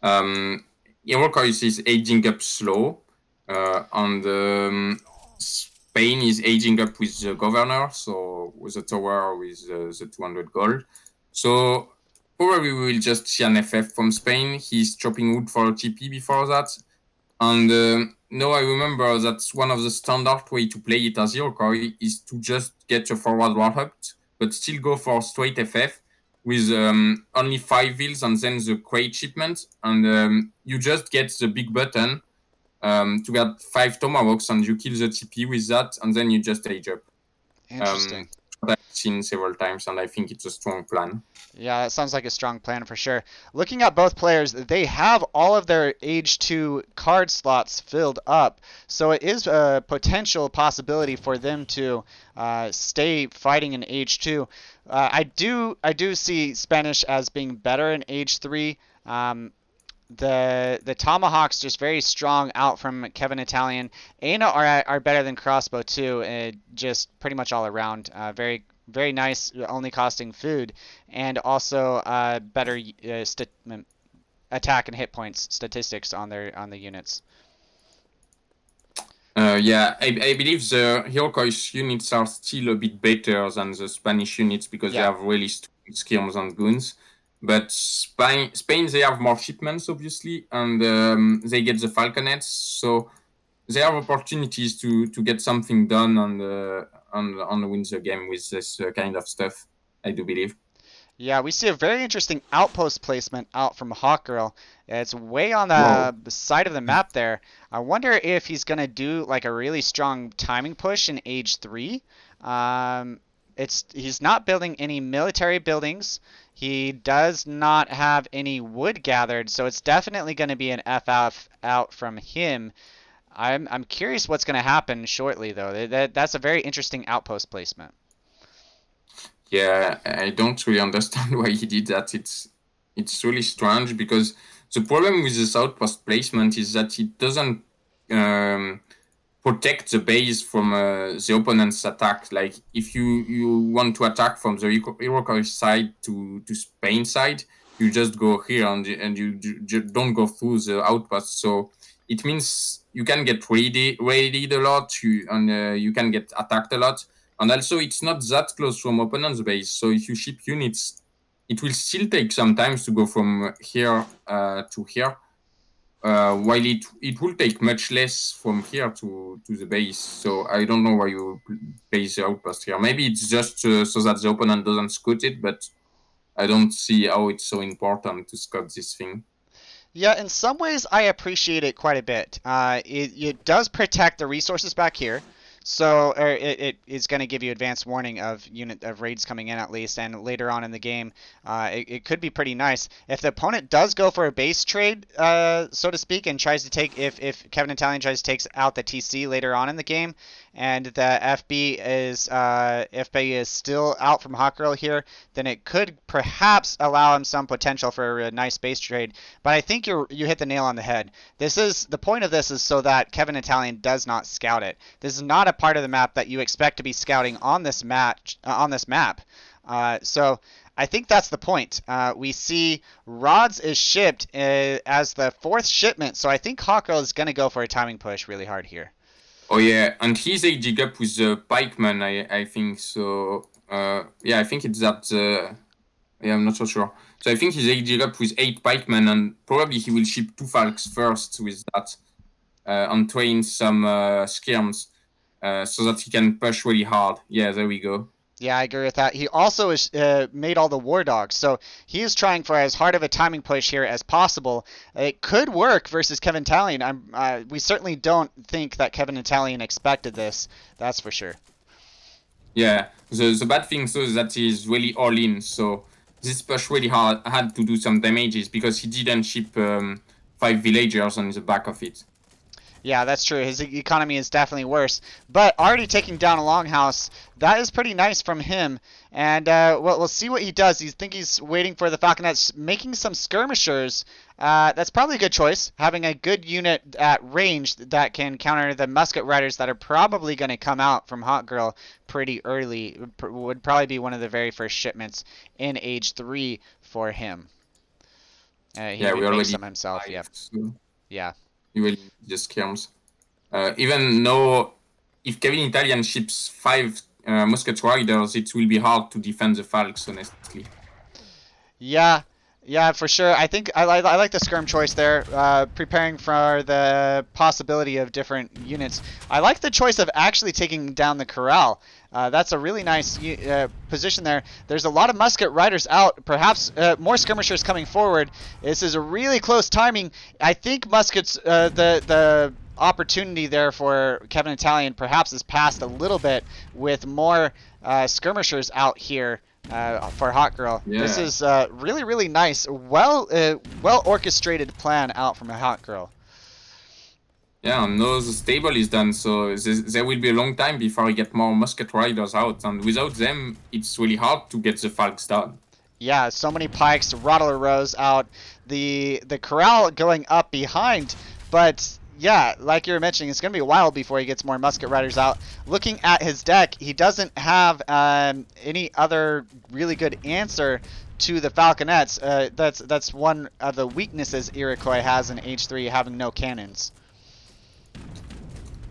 Iroquois is aging up slow, and Spain is aging up with the governor, so with the tower with the 200 gold. So probably we will just see an FF from Spain. He's chopping wood for a TP before that. And no, I remember that one of the standard way to play it as Iroquois is to just get your forward warhooked, but still go for straight FF with only 5 wheels and then the crate shipment. And you just get the big button to get 5 tomahawks and you kill the TP with that, and then you just age up. Interesting. What I've seen several times, and I think it's a strong plan. Yeah, it sounds like a strong plan for sure. Looking at both players, they have all of their Age 2 card slots filled up, so it is a potential possibility for them to stay fighting in Age 2. I do see Spanish as being better in Age 3. The tomahawks just very strong out from KEVINITALIEN. Ana are better than crossbow too, just pretty much all around. Very very nice, only costing food, and also better attack and hit points statistics on the units. Yeah, I believe the Iroquois units are still a bit better than the Spanish units because they Yeah. have really strong skirms and guns. But Spain, they have more shipments, obviously, and they get the falconets, so they have opportunities to get something done and win the game with this kind of stuff, I do believe. Yeah, we see a very interesting outpost placement out from Hawkgirl. It's way on Wow. the side of the map there. I wonder if he's gonna do like a really strong timing push in Age 3. He's not building any military buildings. He does not have any wood gathered, so it's definitely going to be an FF out from him. I'm curious what's going to happen shortly though. That's a very interesting outpost placement. Yeah, I don't really understand why he did that. It's really strange because the problem with this outpost placement is that it doesn't um, protect the base from the opponent's attack. Like if you want to attack from the Iroquois side to Spain side, you just go here and you don't go through the outpost. So it means you can get raided a lot, and you can get attacked a lot. And also, it's not that close from opponent's base. So if you ship units it will still take some time to go from here to here. While it will take much less from here to the base. So I don't know why you place the outpost here. Maybe it's just so that the opponent doesn't scout it, but I don't see how it's so important to scout this thing. Yeah, in some ways, I appreciate it quite a bit. It does protect the resources back here, so it is going to give you advanced warning of raids coming in at least, and later on in the game, it could be pretty nice if the opponent does go for a base trade, so to speak, and tries to take if KEVINITALIEN tries to take out the TC later on in the game, and the FB is still out from Hot Girl here, then it could perhaps allow him some potential for a nice base trade. But I think you hit the nail on the head. The point of this is so that KEVINITALIEN does not scout it. This is not a part of the map that you expect to be scouting on this map. So I think that's the point. We see Rods is shipped as the 4th shipment, so I think Hot Girl is going to go for a timing push really hard here. Oh yeah, and he's aging up with the pikeman, I think. So yeah, I think it's that. Yeah, I'm not so sure. So I think he's aging up with 8 pikemen, and probably he will ship 2 falcons first with that, and train some skirms, so that he can push really hard. Yeah, there we go. Yeah, I agree with that. He also is, made all the war dogs, so he is trying for as hard of a timing push here as possible. It could work versus KEVINITALIEN. We certainly don't think that KEVINITALIEN expected this. That's for sure. Yeah, the bad thing so is that he's really all in. So this push really had to do some damages because he didn't ship 5 villagers on the back of it. Yeah, that's true. His economy is definitely worse. But already taking down a longhouse, that is pretty nice from him. And we'll see what he does. He's waiting for the Falconets, making some skirmishers. That's probably a good choice. Having a good unit at range that can counter the musket riders that are probably going to come out from Hot Girl pretty early. Would probably be one of the very first shipments in Age 3 for him. Yeah, we already some himself. Yeah. So. Yeah. You will just skirms. Even though if KEVINITALIEN ships 5 musket riders, it will be hard to defend the falcons, honestly. Yeah, for sure. I think I like the skirm choice there, preparing for the possibility of different units. I like the choice of actually taking down the corral. That's a really nice position there. There's a lot of musket riders out, perhaps more skirmishers coming forward. This is a really close timing. I think muskets, the opportunity there for KEVINITALIEN perhaps is passed a little bit with more skirmishers out here. For Hot Girl. Yeah. This is really, really nice. Well orchestrated plan out from a Hot Girl. Yeah, no, the stable is done, so there will be a long time before we get more musket riders out, and without them, it's really hard to get the falcons done. Yeah, so many pikes, Rottler rows out, the corral going up behind, but yeah, like you were mentioning, it's going to be a while before he gets more musket riders out. Looking at his deck, he doesn't have any other really good answer to the Falconets. That's one of the weaknesses Iroquois has in H3, having no cannons.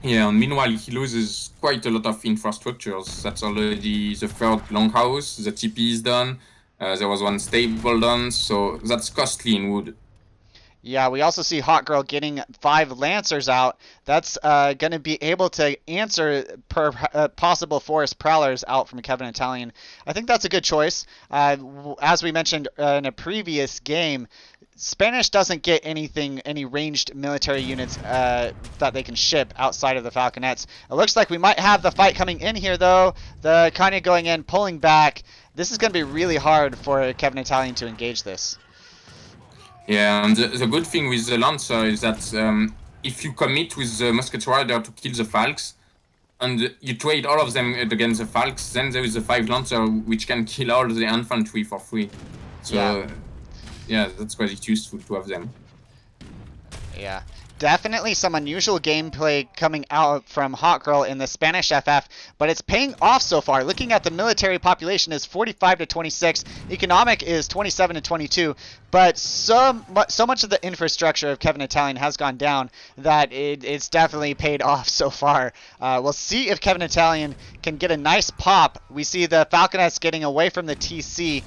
Yeah, and meanwhile he loses quite a lot of infrastructures. That's already the 3rd longhouse, the TP is done, there was 1 stable done, so that's costly in wood. Yeah, we also see Hot Girl getting 5 Lancers out. That's going to be able to answer possible Forest Prowlers out from KEVINITALIEN. I think that's a good choice. As we mentioned in a previous game, Spanish doesn't get any ranged military units that they can ship outside of the Falconets. It looks like we might have the fight coming in here, though. The kind of going in, pulling back. This is going to be really hard for KEVINITALIEN to engage this. Yeah, and the good thing with the Lancer is that if you commit with the musket rider to kill the falcons, and you trade all of them against the falcons, then there is a 5 Lancer which can kill all the infantry for free. So yeah, that's quite useful to have them. Yeah. Definitely some unusual gameplay coming out from Hot Girl in the Spanish FF, but it's paying off so far. Looking at the military population is 45 to 26, economic is 27 to 22, but so much of the infrastructure of KEVINITALIEN has gone down that it's definitely paid off so far. We'll see if KEVINITALIEN can get a nice pop. We see the Falconets getting away from the TC.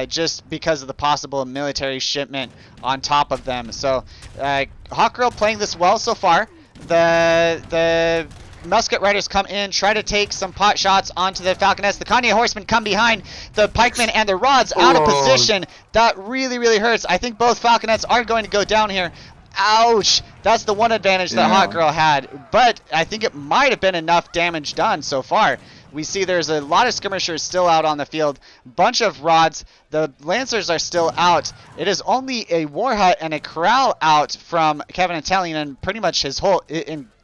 just because of the possible military shipment on top of them. So Hawkgirl playing this well so far. The Musket Riders come in, try to take some pot shots onto the Falconets. The Kanye Horsemen come behind the Pikemen and the Rods out of position. That really, really hurts. I think both Falconets are going to go down here. Ouch! That's the one advantage that Hawkgirl had, but I think it might have been enough damage done so far. We see there's a lot of skirmishers still out on the field, bunch of rods. The Lancers are still out. It is only a war hut and a corral out from KEVINITALIEN, and pretty much his whole,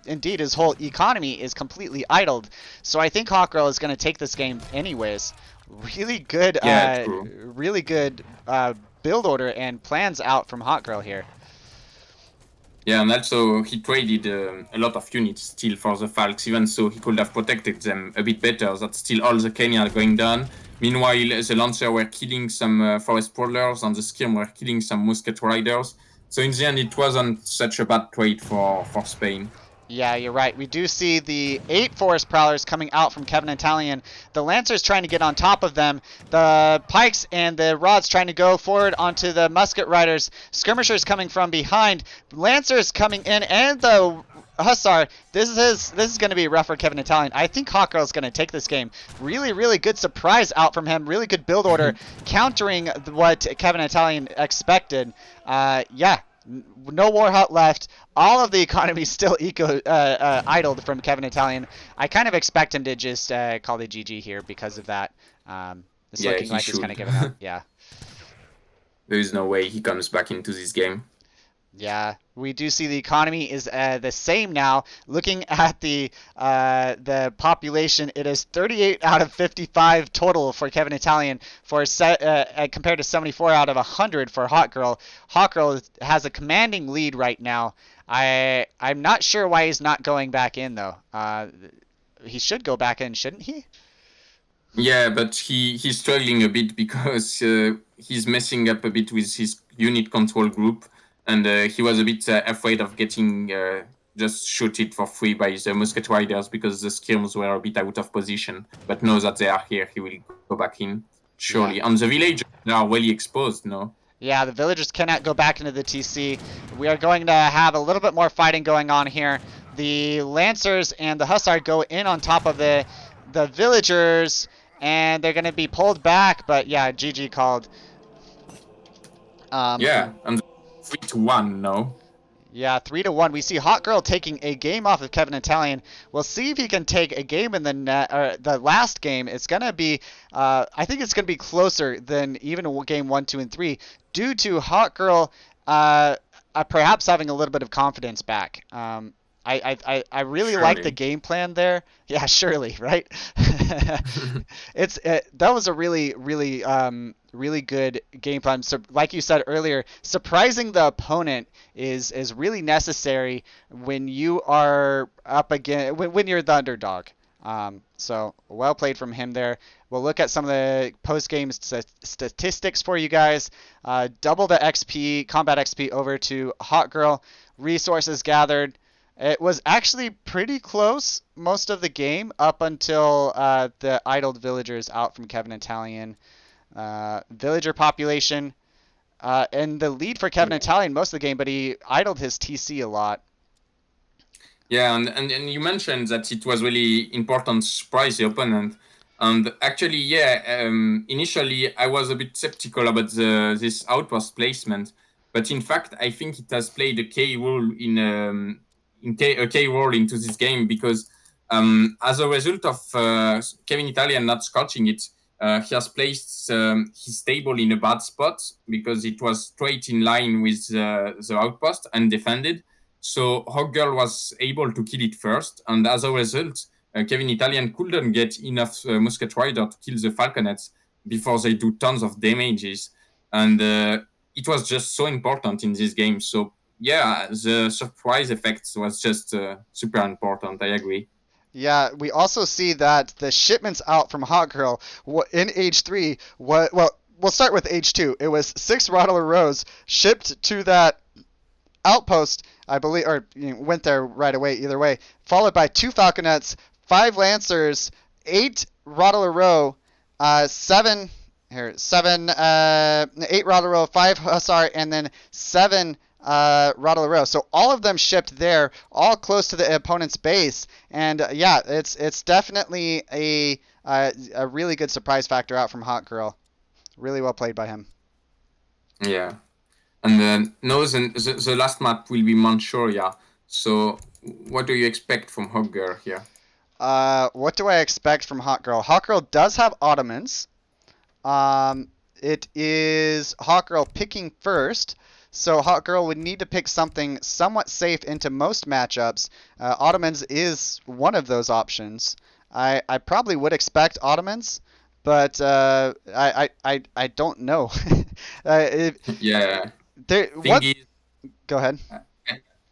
indeed his whole economy is completely idled. So I think Hawkgirl is going to take this game anyways. Really good, build order and plans out from Hawkgirl here. Yeah, and also he traded a lot of units still for the Falcons, even so he could have protected them a bit better. That's still all the Kenya are going down. Meanwhile, the Lancer were killing some Forest Prowlers, and the Skirm were killing some Musket Riders. So in the end, it wasn't such a bad trade for Spain. Yeah, you're right. We do see the 8 Forest Prowlers coming out from KEVINITALIEN. The Lancers trying to get on top of them. The Pikes and the Rods trying to go forward onto the Musket Riders. Skirmishers coming from behind. Lancers coming in, and the Hussar. This is going to be rough for KEVINITALIEN. I think Hawkgirl is going to take this game. Really, really good surprise out from him. Really good build order, countering what KEVINITALIEN expected. Yeah. No war hut left. All of the economy still idled from KEVINITALIEN. I kind of expect him to just call the GG here because of that. It's looking like he's kind of giving up. Yeah. There is no way he comes back into this game. Yeah, we do see the economy is the same now. Looking at the population, it is 38 out of 55 total for KEVINITALIEN compared to 74 out of 100 for Hawkgirl. Hawkgirl has a commanding lead right now. I'm not sure why he's not going back in though. He should go back in, shouldn't he? Yeah, but he's struggling a bit because he's messing up a bit with his unit control group. And he was a bit afraid of getting just shooted for free by the Musket Riders because the Skirms were a bit out of position. But now that they are here, he will go back in, surely. Yeah. On the village, they are really exposed, no? Yeah, the villagers cannot go back into the TC. We are going to have a little bit more fighting going on here. The Lancers and the Hussar go in on top of the villagers, and they're going to be pulled back. But yeah, GG called. Yeah, and 3-1, no? Yeah, 3-1. We see Hawkgirl taking a game off of KEVINITALIEN. We'll see if he can take a game in the last game. It's gonna be, I think it's gonna be closer than even game 1, 2, and 3, due to Hawkgirl perhaps having a little bit of confidence back. I really like the game plan there. Yeah, surely, right? That was a really good game plan. So, like you said earlier, surprising the opponent is really necessary when you are up against when you're the underdog. So well played from him there. We'll look at some of the post-game statistics for you guys. Double the XP, combat XP over to Hawkgirl. Resources gathered. It was actually pretty close most of the game up until the idled villagers out from KEVINITALIEN. Villager population and the lead for KEVINITALIEN most of the game, but he idled his TC a lot. Yeah, and you mentioned that it was really important to surprise the opponent. And actually, yeah, initially I was a bit skeptical about this outpost placement, but in fact I think it has played a key role a key role into this game because as a result of KEVINITALIEN not scorching it, he has placed his table in a bad spot because it was straight in line with the outpost and defended. So Hawkgirl was able to kill it first, and as a result, KEVINITALIEN couldn't get enough Musket Rider to kill the Falconets before they do tons of damages. And it was just so important in this game. So yeah, the surprise effect was just super important. I agree. Yeah, we also see that the shipments out from Hawkgirl in H3, well, we'll start with H2. It was 6 Rottler Rows shipped to that outpost, I believe, or went there right away, either way, followed by 2 Falconets, 5 Lancers, 8 Rottler Row, 7, here 8 Rodero, 5 Hussar, and then 7 Rodero. So all of them shipped there, all close to the opponent's base, and yeah, it's definitely a really good surprise factor out from Hot Girl. Really well played by him. Yeah. And then the last map will be Manchuria. So what do you expect from Hot Girl here? What do I expect from Hot Girl? Hot Girl does have Ottomans. It is Hot Girl picking first, so Hot Girl would need to pick something somewhat safe into most matchups. Ottomans is one of those options. I probably would expect Ottomans, but I don't know. Yeah. What? Go ahead.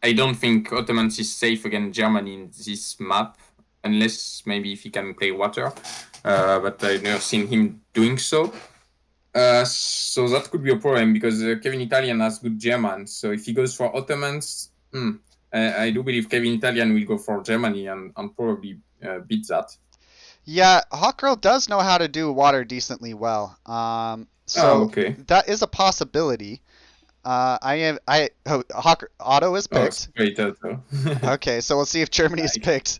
I don't think Ottomans is safe against Germany in this map, unless maybe if he can play water. But I've never seen him doing so. So that could be a problem because KEVINITALIEN has good German. So if he goes for Ottomans, I do believe KEVINITALIEN will go for Germany and probably beat that. Yeah, Hot Girl does know how to do water decently well. Okay. That is a possibility. Otto is picked. Great Otto. Okay, so we'll see if Germany is picked.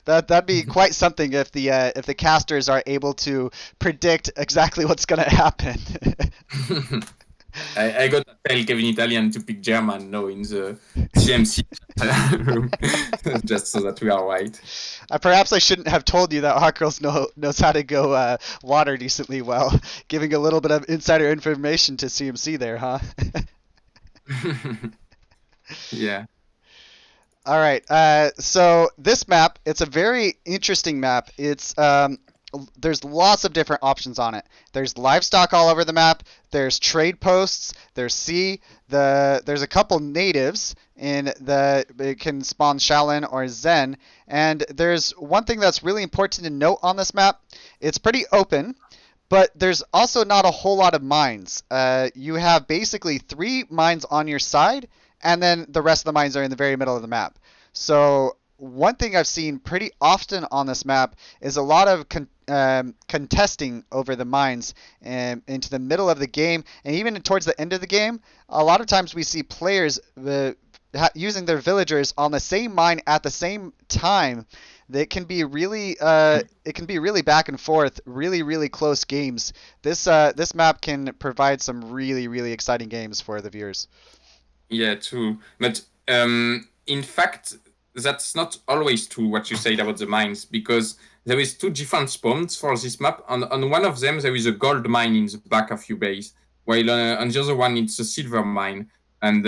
That'd be quite something if the casters are able to predict exactly what's gonna happen. I got to tell KEVINITALIEN to pick German now in the CMC room, just so that we are right. Perhaps I shouldn't have told you that Hot Girls knows how to go water decently well, giving a little bit of insider information to CMC there, huh? Yeah. All right. So this map, it's a very interesting map. It's there's lots of different options on it. There's livestock all over the map. There's trade posts. There's sea. There's a couple natives it can spawn Shaolin or Zen. And there's one thing that's really important to note on this map. It's pretty open, but there's also not a whole lot of mines. You have basically 3 mines on your side, and then the rest of the mines are in the very middle of the map. So one thing I've seen pretty often on this map is a lot of contesting over the mines into the middle of the game, and even towards the end of the game. A lot of times we see players using their villagers on the same mine at the same time. It can be really back and forth, really close games. This map can provide some really exciting games for the viewers. Yeah, true. But in fact, that's not always true what you said about the mines, because there is 2 different spawns for this map. On one of them, there is a gold mine in the back of your base, while on the other one, it's a silver mine. And,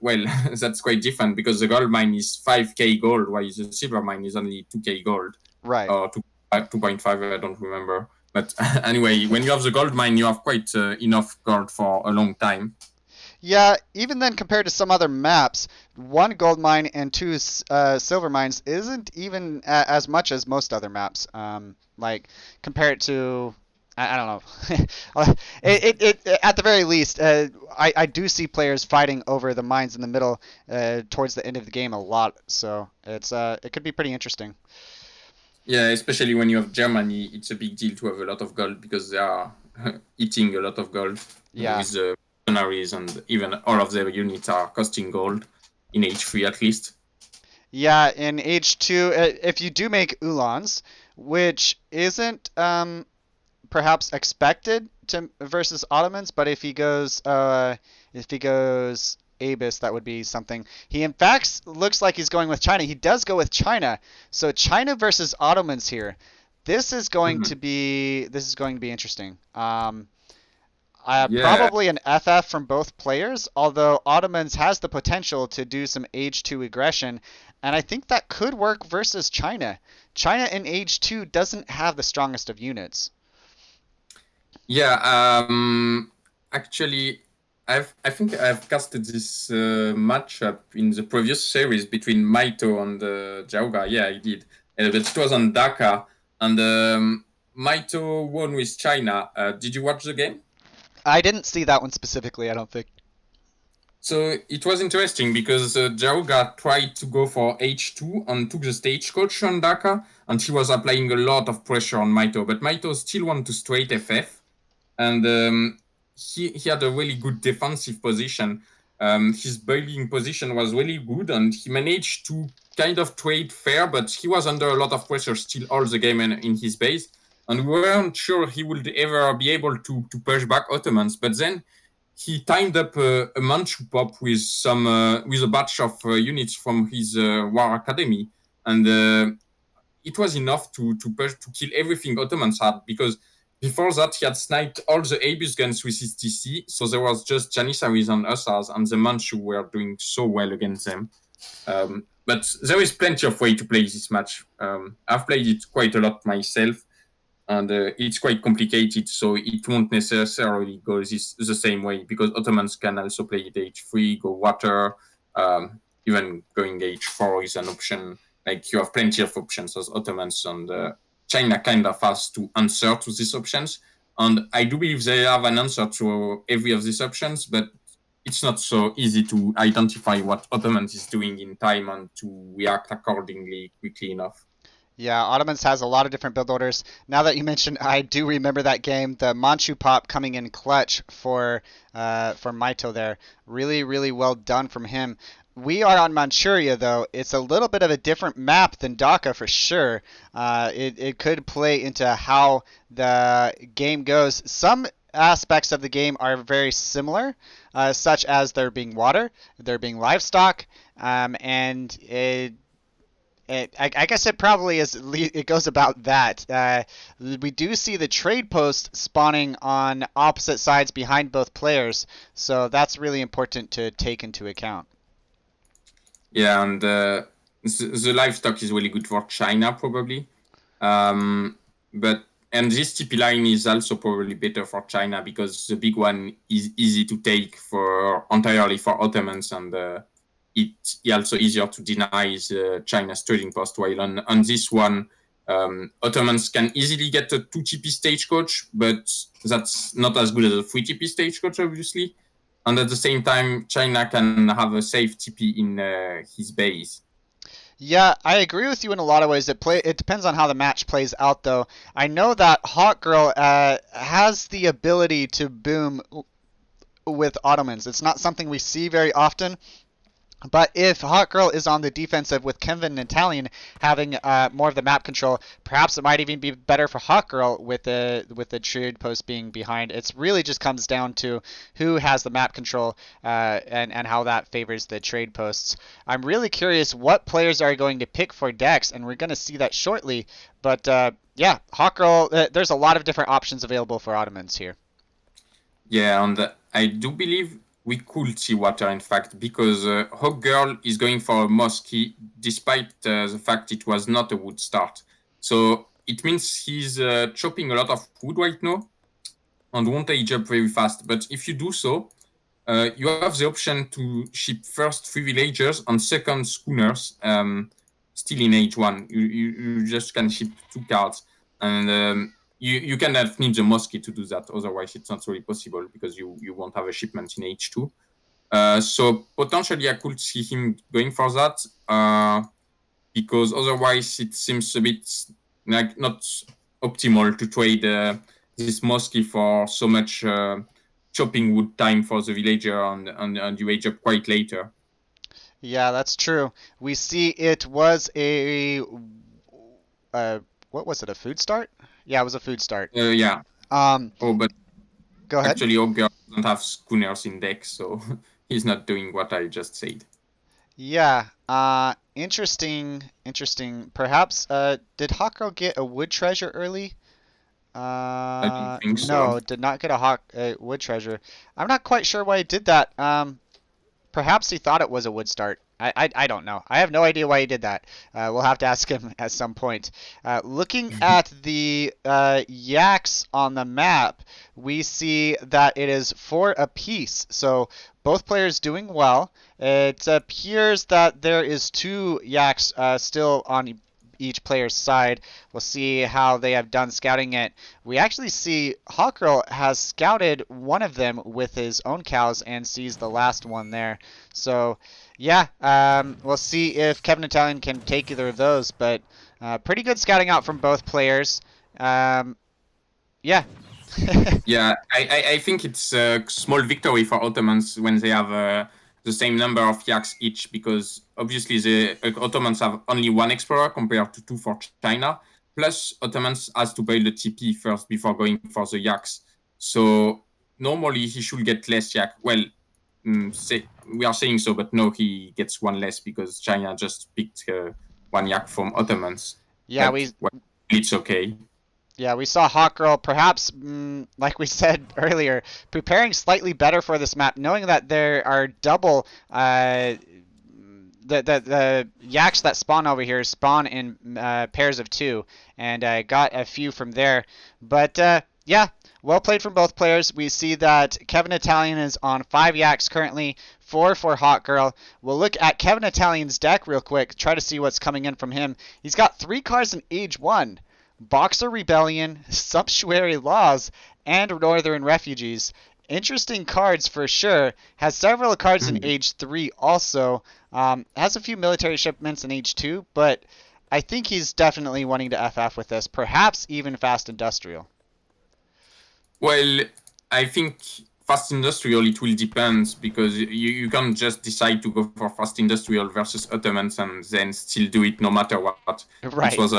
well, that's quite different, because the gold mine is 5k gold, while the silver mine is only 2k gold. Right. Or 2.5, I don't remember. But anyway, when you have the gold mine, you have quite enough gold for a long time. Yeah, even then, compared to some other maps, 1 gold mine and 2 silver mines isn't even as much as most other maps. Like, compare it to, I don't know. At the very least, I do see players fighting over the mines in the middle towards the end of the game a lot. So it could be pretty interesting. Yeah, especially when you have Germany, it's a big deal to have a lot of gold, because they are eating a lot of gold. Yeah. With the mercenaries, and even all of their units are costing gold in H3 at least. Yeah, in H2, if you do make Ulans, which isn't perhaps expected to versus Ottomans, but if he goes Abus, that would be something. He in fact looks like he's going with China. He does go with China. So China versus Ottomans here. This is going to be interesting. Probably an FF from both players, although Ottomans has the potential to do some H2 aggression, and I think that could work versus China. China in H2 doesn't have the strongest of units. Yeah, actually, I think I've casted this matchup in the previous series between Maito and Jauga. Yeah, I did. But it was on Dhaka, and Maito won with China. Did you watch the game? I didn't see that one specifically, I don't think. So it was interesting because Jauga tried to go for H2 and took the stagecoach on Dhaka, and he was applying a lot of pressure on Maito, but Maito still wanted to straight FF. and he had a really good defensive position. His building position was really good, and he managed to kind of trade fair, but he was under a lot of pressure still all the game in his base, and we weren't sure he would ever be able to push back Ottomans. But then he timed up a Manchu pop with with a batch of units from his war academy, and it was enough to kill everything Ottomans had, because before that he had sniped all the Abus guns with his TC, so there was just Janissaries and Hussars, and the Manchu were doing so well against them. But there is plenty of way to play this match. I've played it quite a lot myself, and it's quite complicated, so it won't necessarily go the same way, because Ottomans can also play it H3, go water, even going H4 is an option. Like, you have plenty of options as Ottomans, and China kind of has to answer to these options. And I do believe they have an answer to every of these options, but it's not so easy to identify what Ottomans is doing in time and to react accordingly quickly enough. Yeah, Ottomans has a lot of different build orders. Now that you mentioned, I do remember that game. The Manchu pop coming in clutch for Maito there. Really, really well done from him. We are on Manchuria, though. It's a little bit of a different map than Dhaka for sure. It could play into how the game goes. Some aspects of the game are very similar, such as there being water, there being livestock, and I guess it probably is. It goes about that. We do see the trade post spawning on opposite sides behind both players, so that's really important to take into account. Yeah, and the livestock is really good for China, probably. And this TP line is also probably better for China, because the big one is easy to take entirely for Ottomans, and it's also easier to deny China's trading post. While on this one, Ottomans can easily get a 2 TP stagecoach, but that's not as good as a 3 TP stagecoach, obviously. And at the same time, China can have a safe TP in his base. Yeah, I agree with you in a lot of ways. It depends on how the match plays out, though. I know that Hawk Girl has the ability to boom with Ottomans. It's not something we see very often. But if Hawk Girl is on the defensive with KEVINITALIEN having more of the map control, perhaps it might even be better for Hawk Girl with the trade post being behind. It really just comes down to who has the map control and how that favors the trade posts. I'm really curious what players are going to pick for Dex, and we're going to see that shortly. But yeah, Hawk Girl, there's a lot of different options available for Ottomans here. Yeah, and I do believe we could see water, in fact, because Hawk Girl is going for a Mosky, despite the fact it was not a wood start. So it means he's chopping a lot of wood right now and won't age up very fast. But if you do so, you have the option to ship first 3 villagers and second schooners, still in H1. You just can ship 2 cards. And you cannot need the Mosky to do that, otherwise it's not really possible, because you won't have a shipment in H2. So potentially I could see him going for that, because otherwise it seems a bit like not optimal to trade this Mosky for so much chopping wood time for the villager, and you age up quite later. Yeah, that's true. We see it was what was it, a food start? Yeah, it was a food start. Yeah. But Go ahead. actually Ogre doesn't have schooners in deck, so he's not doing what I just said. Yeah, interesting. Perhaps, did Hawkgirl get a wood treasure early? I don't think so. No, did not get a wood treasure. I'm not quite sure why he did that. Perhaps he thought it was a wood start. I don't know. I have no idea why he did that. We'll have to ask him at some point. Looking at the yaks on the map, we see that it is 4 apiece. So both players doing well. It appears that there is 2 yaks still on each player's side. We'll see how they have done scouting it. We actually see Hawkgirl has scouted one of them with his own cows and sees the last one there. So yeah, we'll see if KEVINITALIEN can take either of those, but pretty good scouting out from both players. Yeah. Yeah, I think it's a small victory for Ottomans when they have the same number of yaks each, because obviously the Ottomans have only one explorer compared to two for China. Plus, Ottomans has to build the TP first before going for the yaks. So normally he should get less yak. Well, we are saying so, but no, he gets one less because China just picked one yak from Ottomans. Yeah, But well, it's okay. Yeah, we saw Hawk Girl, perhaps, like we said earlier, preparing slightly better for this map, knowing that there are double the yaks that spawn over here spawn in pairs of two, and got a few from there. But yeah, well played from both players. We see that KEVINITALIEN is on 5 yaks currently, 4 for Hawk Girl. We'll look at KEVINITALIEN's deck real quick, try to see what's coming in from him. He's got 3 cards in Age 1. Boxer Rebellion, Sumptuary Laws, and Northern Refugees. Interesting cards for sure. Has several cards in Age 3 also. Has a few military shipments in Age 2, but I think he's definitely wanting to FF with this. Perhaps even Fast Industrial. Well, I think Fast Industrial, it will depend, because you can't just decide to go for Fast Industrial versus Ottomans and then still do it no matter what. Right. It was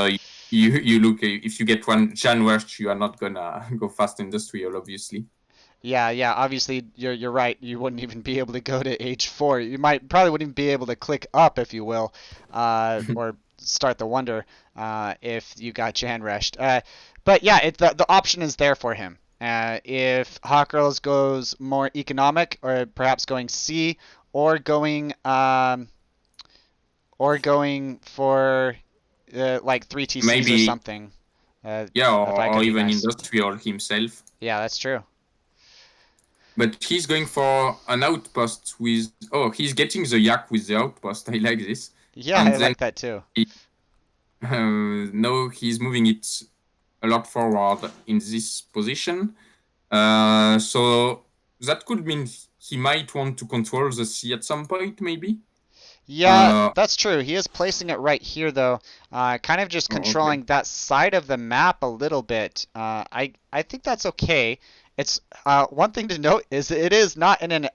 you look, if you get one Jan Rush, you are not gonna go Fast Industrial, obviously. Yeah. Obviously, you're right. You wouldn't even be able to go to Age 4. You probably wouldn't even be able to click up, if you will, or start the Wonder if you got Jan Rushed. But yeah, the option is there for him. If Hawk Girls goes more economic, or perhaps going C, or going for like 3 TCs Maybe, or something. yeah, That could or be even nice. Industrial himself. Yeah, that's true. But he's going for an outpost with... Oh, he's getting the yak with the outpost. I like this. Yeah, And I then like that too. no, he's moving it a lot forward in this position. So that could mean he might want to control the sea at some point, maybe? Yeah, that's true. He is placing it right here, though, kind of just Oh, okay. controlling that side of the map a little bit. I think that's okay. It's one thing to note is it is not in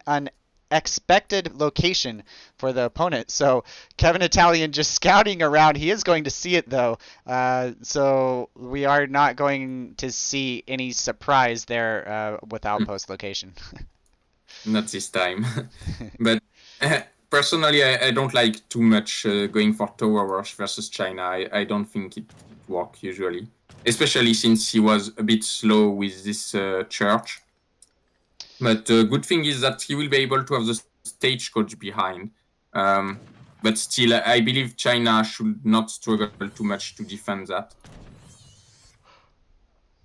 an expected location for the opponent. So KEVINITALIEN just scouting around. He is going to see it though. So we are not going to see any surprise there with outpost location. Not this time. But personally, I don't like too much going for Tower Rush versus China. I don't think it works usually. Especially since he was a bit slow with this church. But the good thing is that he will be able to have the stagecoach behind. But still, I believe China should not struggle too much to defend that.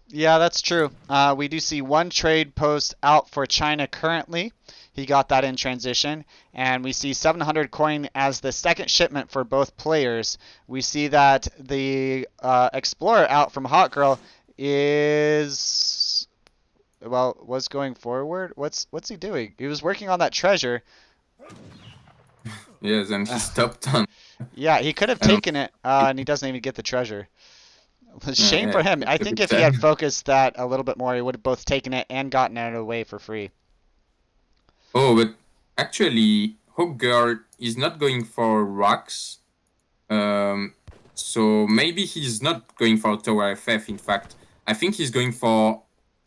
Yeah, that's true. We do see one trade post out for China currently. He got that in transition. And we see 700 coin as the second shipment for both players. We see that the Explorer out from Hot Girl is... Well, was going forward. What's he doing? He was working on that treasure. Yeah, then he stopped on... Yeah, he could have taken it, and he doesn't even get the treasure. Shame for him. I think if he had focused that a little bit more, he would have both taken it and gotten it away for free. Oh, but actually, Hawk Girl is not going for rocks. So maybe he's not going for Tower FF, in fact. I think he's going for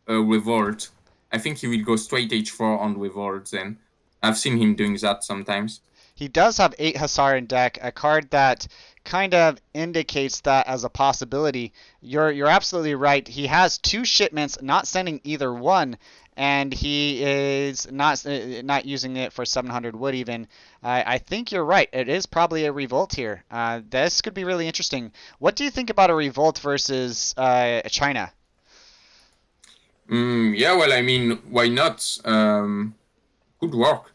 a Revolt. I think he will go straight H4 on Revolt then. I've seen him doing that sometimes. He does have 8 Hussar in deck, a card that kind of indicates that as a possibility. You're absolutely right. He has 2 shipments, not sending either one, and he is not using it for 700 wood even. I think you're right. It is probably a revolt here. This could be really interesting. What do you think about a revolt versus China? Yeah, well, I mean, why not? Could work.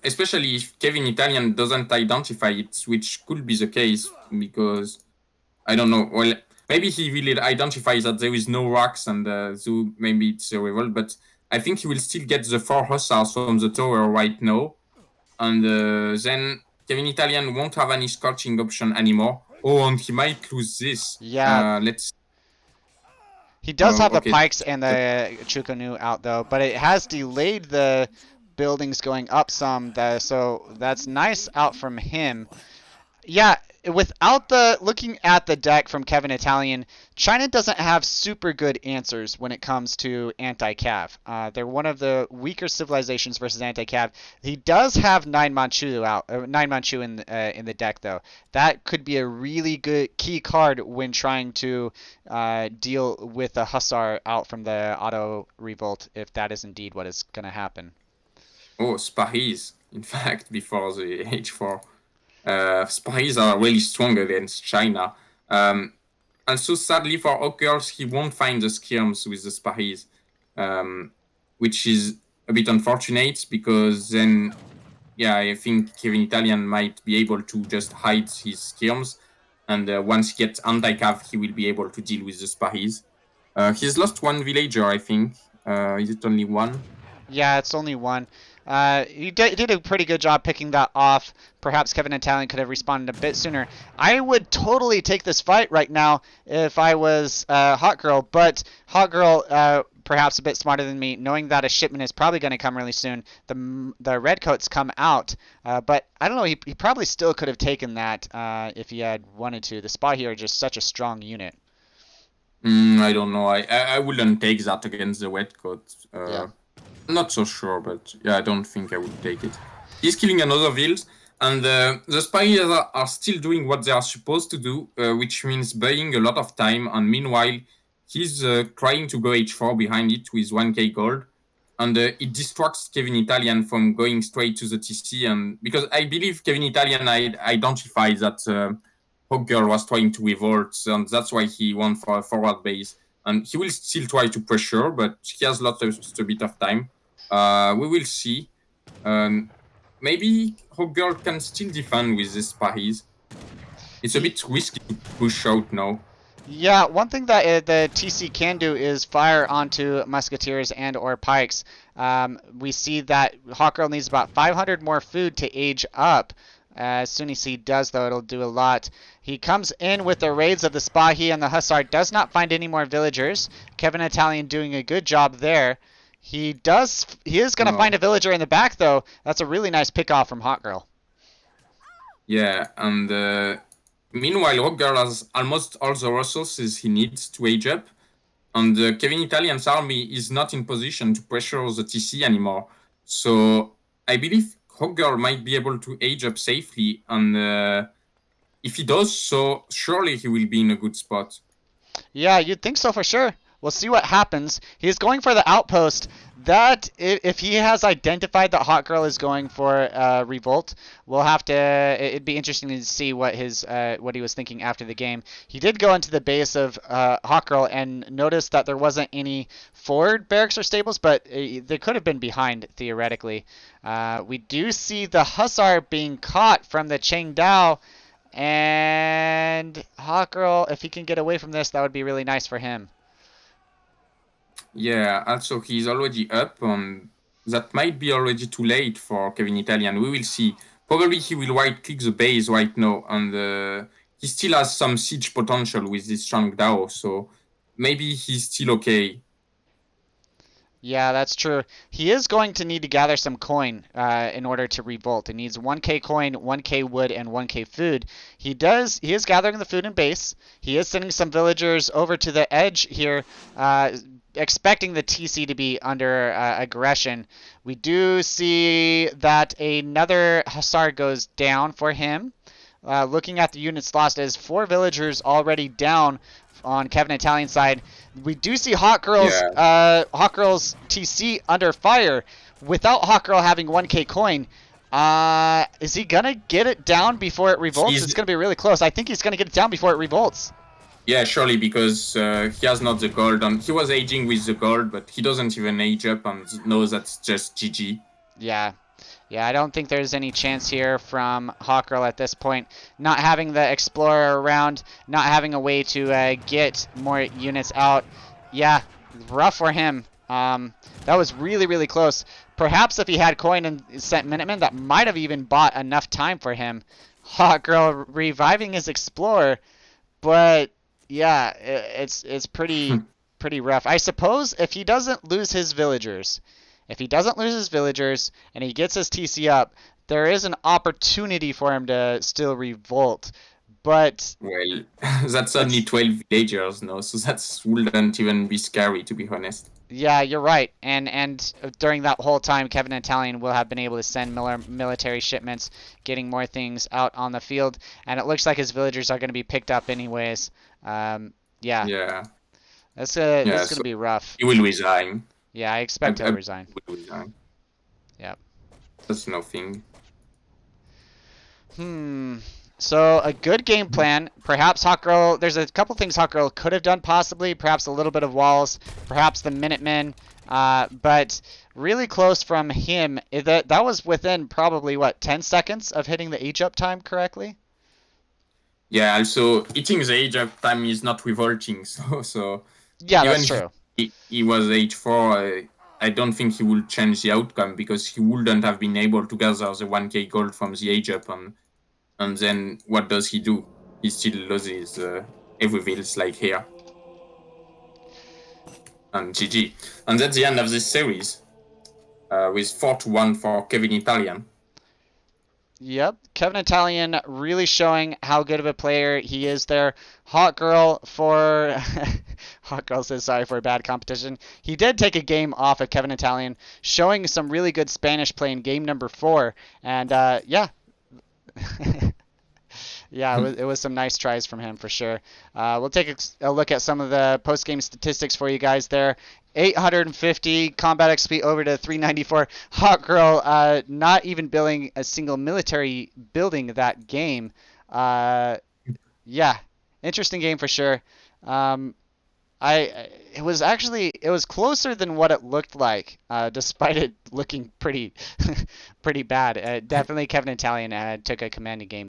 Especially if KEVINITALIEN doesn't identify it, which could be the case, because, I don't know, well, maybe he will identify that there is no rocks and so maybe it's a revolt, but I think he will still get the 4 hussars from the tower right now, and then KEVINITALIEN won't have any scorching option anymore. Oh, and he might lose this. Yeah. Let's... He does have the Okay. pikes and the Chukunu out though, but it has delayed the buildings going up some. So that's nice out from him. Yeah, without the looking at the deck from Kevin Italian, China doesn't have super good answers when it comes to anti-cav. They're one of the weaker civilizations versus anti-cav. He does have nine Manchu in the deck though. That could be a really good key card when trying to deal with a Hussar out from the auto revolt, if that is indeed what is going to happen. Oh, Spahis, in fact, before the H4. Spahis are really strong against China. Also, sadly for Hawkgirls, he won't find the skirms with the Spahis, which is a bit unfortunate because then, yeah, I think KEVINITALIEN might be able to just hide his skirms, and once he gets anti-cav, he will be able to deal with the Spahis. He's lost one villager, I think. Is it only one? Yeah, it's only one. He did a pretty good job picking that off. Perhaps Kevin Italian could have responded a bit sooner. I would totally take this fight right now if I was Hot Girl, but Hot Girl, perhaps a bit smarter than me, knowing that a shipment is probably going to come really soon. The redcoats come out, but I don't know. He probably still could have taken that if he had wanted to. The Spahi are just such a strong unit. I don't know. I wouldn't take that against the redcoat. Yeah. Not so sure, but yeah, I don't think I would take it. He's killing another Vils, and the spies are still doing what they are supposed to do, which means buying a lot of time, and meanwhile, he's trying to go H4 behind it with 1k gold, and it distracts KEVINITALIEN from going straight to the TC, and because I believe KEVINITALIEN identified that Hawkgirl was trying to revolt, and that's why he went for a forward base. And he will still try to pressure, but he has just a bit of time. We will see. Maybe Hawkgirl can still defend with these Spahis. It's a bit risky to push out now. Yeah, one thing that the TC can do is fire onto musketeers and or pikes. We see that Hawkgirl needs about 500 more food to age up. As soon as he does, though, it'll do a lot. He comes in with the raids of the Spahi, and the Hussar does not find any more villagers. Kevin Italian doing a good job there. He is going to find a villager in the back, though. That's a really nice pick off from Hot Girl. Yeah, and meanwhile, Hawkgirl has almost all the resources he needs to age up. And KEVINITALIEN's army is not in position to pressure the TC anymore. So I believe Hawkgirl might be able to age up safely, and if he does so, surely he will be in a good spot. Yeah, you'd think so for sure. We'll see what happens. He's going for the outpost. That, if he has identified that Hot Girl is going for revolt, we'll have to. It'd be interesting to see what he was thinking after the game. He did go into the base of Hot Girl and noticed that there wasn't any forward barracks or stables, but they could have been behind theoretically. We do see the Hussar being caught from the Chengdao, and Hot Girl, if he can get away from this, that would be really nice for him. Yeah, also he's already up, and that might be already too late for KEVINITALIEN. We will see. Probably he will right-click the base right now, and he still has some siege potential with this Changdao, so maybe he's still okay. Yeah, that's true. He is going to need to gather some coin in order to revolt. He needs 1k coin, 1k wood, and 1k food. He is gathering the food in base. He is sending some villagers over to the edge here, expecting the TC to be under aggression. We do see that another Hussar goes down for him. Looking at the units lost, as 4 villagers already down on KEVINITALIEN's side. We do see Hot Girl's TC under fire. Without Hot Girl having 1k coin, is he gonna get it down before it revolts? It's gonna be really close. I think he's gonna get it down before it revolts. Yeah, surely, because he has not the gold, and he was aging with the gold, but he doesn't even age up and knows that's just GG. Yeah. Yeah, I don't think there's any chance here from Hawkgirl at this point. Not having the Explorer around, not having a way to get more units out. Yeah, rough for him. That was really, really close. Perhaps if he had coin and sent Minutemen, that might have even bought enough time for him. Hawkgirl reviving his Explorer, but yeah, it's pretty pretty rough. I suppose if he doesn't lose his villagers, and he gets his TC up, there is an opportunity for him to still revolt. But Well, that's only 12 villagers, no, so that wouldn't even be scary, to be honest. yeah, you're right. And during that whole time, KEVINITALIEN will have been able to send military shipments, getting more things out on the field. And it looks like his villagers are going to be picked up anyways. Yeah, Yeah, this yeah, going so to be rough. he will resign. Yeah, I expect he'll resign. Will resign. Yep. That's nothing. So a good game plan. Perhaps Hawkgirl. There's a couple things Hawkgirl could have done possibly. Perhaps a little bit of walls. Perhaps the Minutemen. But really close from him. That was within probably what 10 seconds of hitting the age up time correctly. Yeah, also hitting the age up time is not revolting, so Yeah, even that's true. if he was age 4, I don't think he will change the outcome because he wouldn't have been able to gather the 1k gold from the age up, and then what does he do? He still loses every vills like here. And GG. And that's the end of this series with 4-1 for KEVINITALIEN. Yep, KEVINITALIEN really showing how good of a player he is there. Hawkgirl for Hawkgirl says sorry for a bad competition. He did take a game off of KEVINITALIEN, showing some really good Spanish play in game number 4, and yeah. Yeah, it was some nice tries from him for sure. We'll take a look at some of the post-game statistics for you guys there. 850 combat XP over to 394. Hawkgirl not even building a single military building that game. Yeah, interesting game for sure. It was closer than what it looked like, despite it looking pretty pretty bad. Definitely KEVINITALIEN took a commanding game.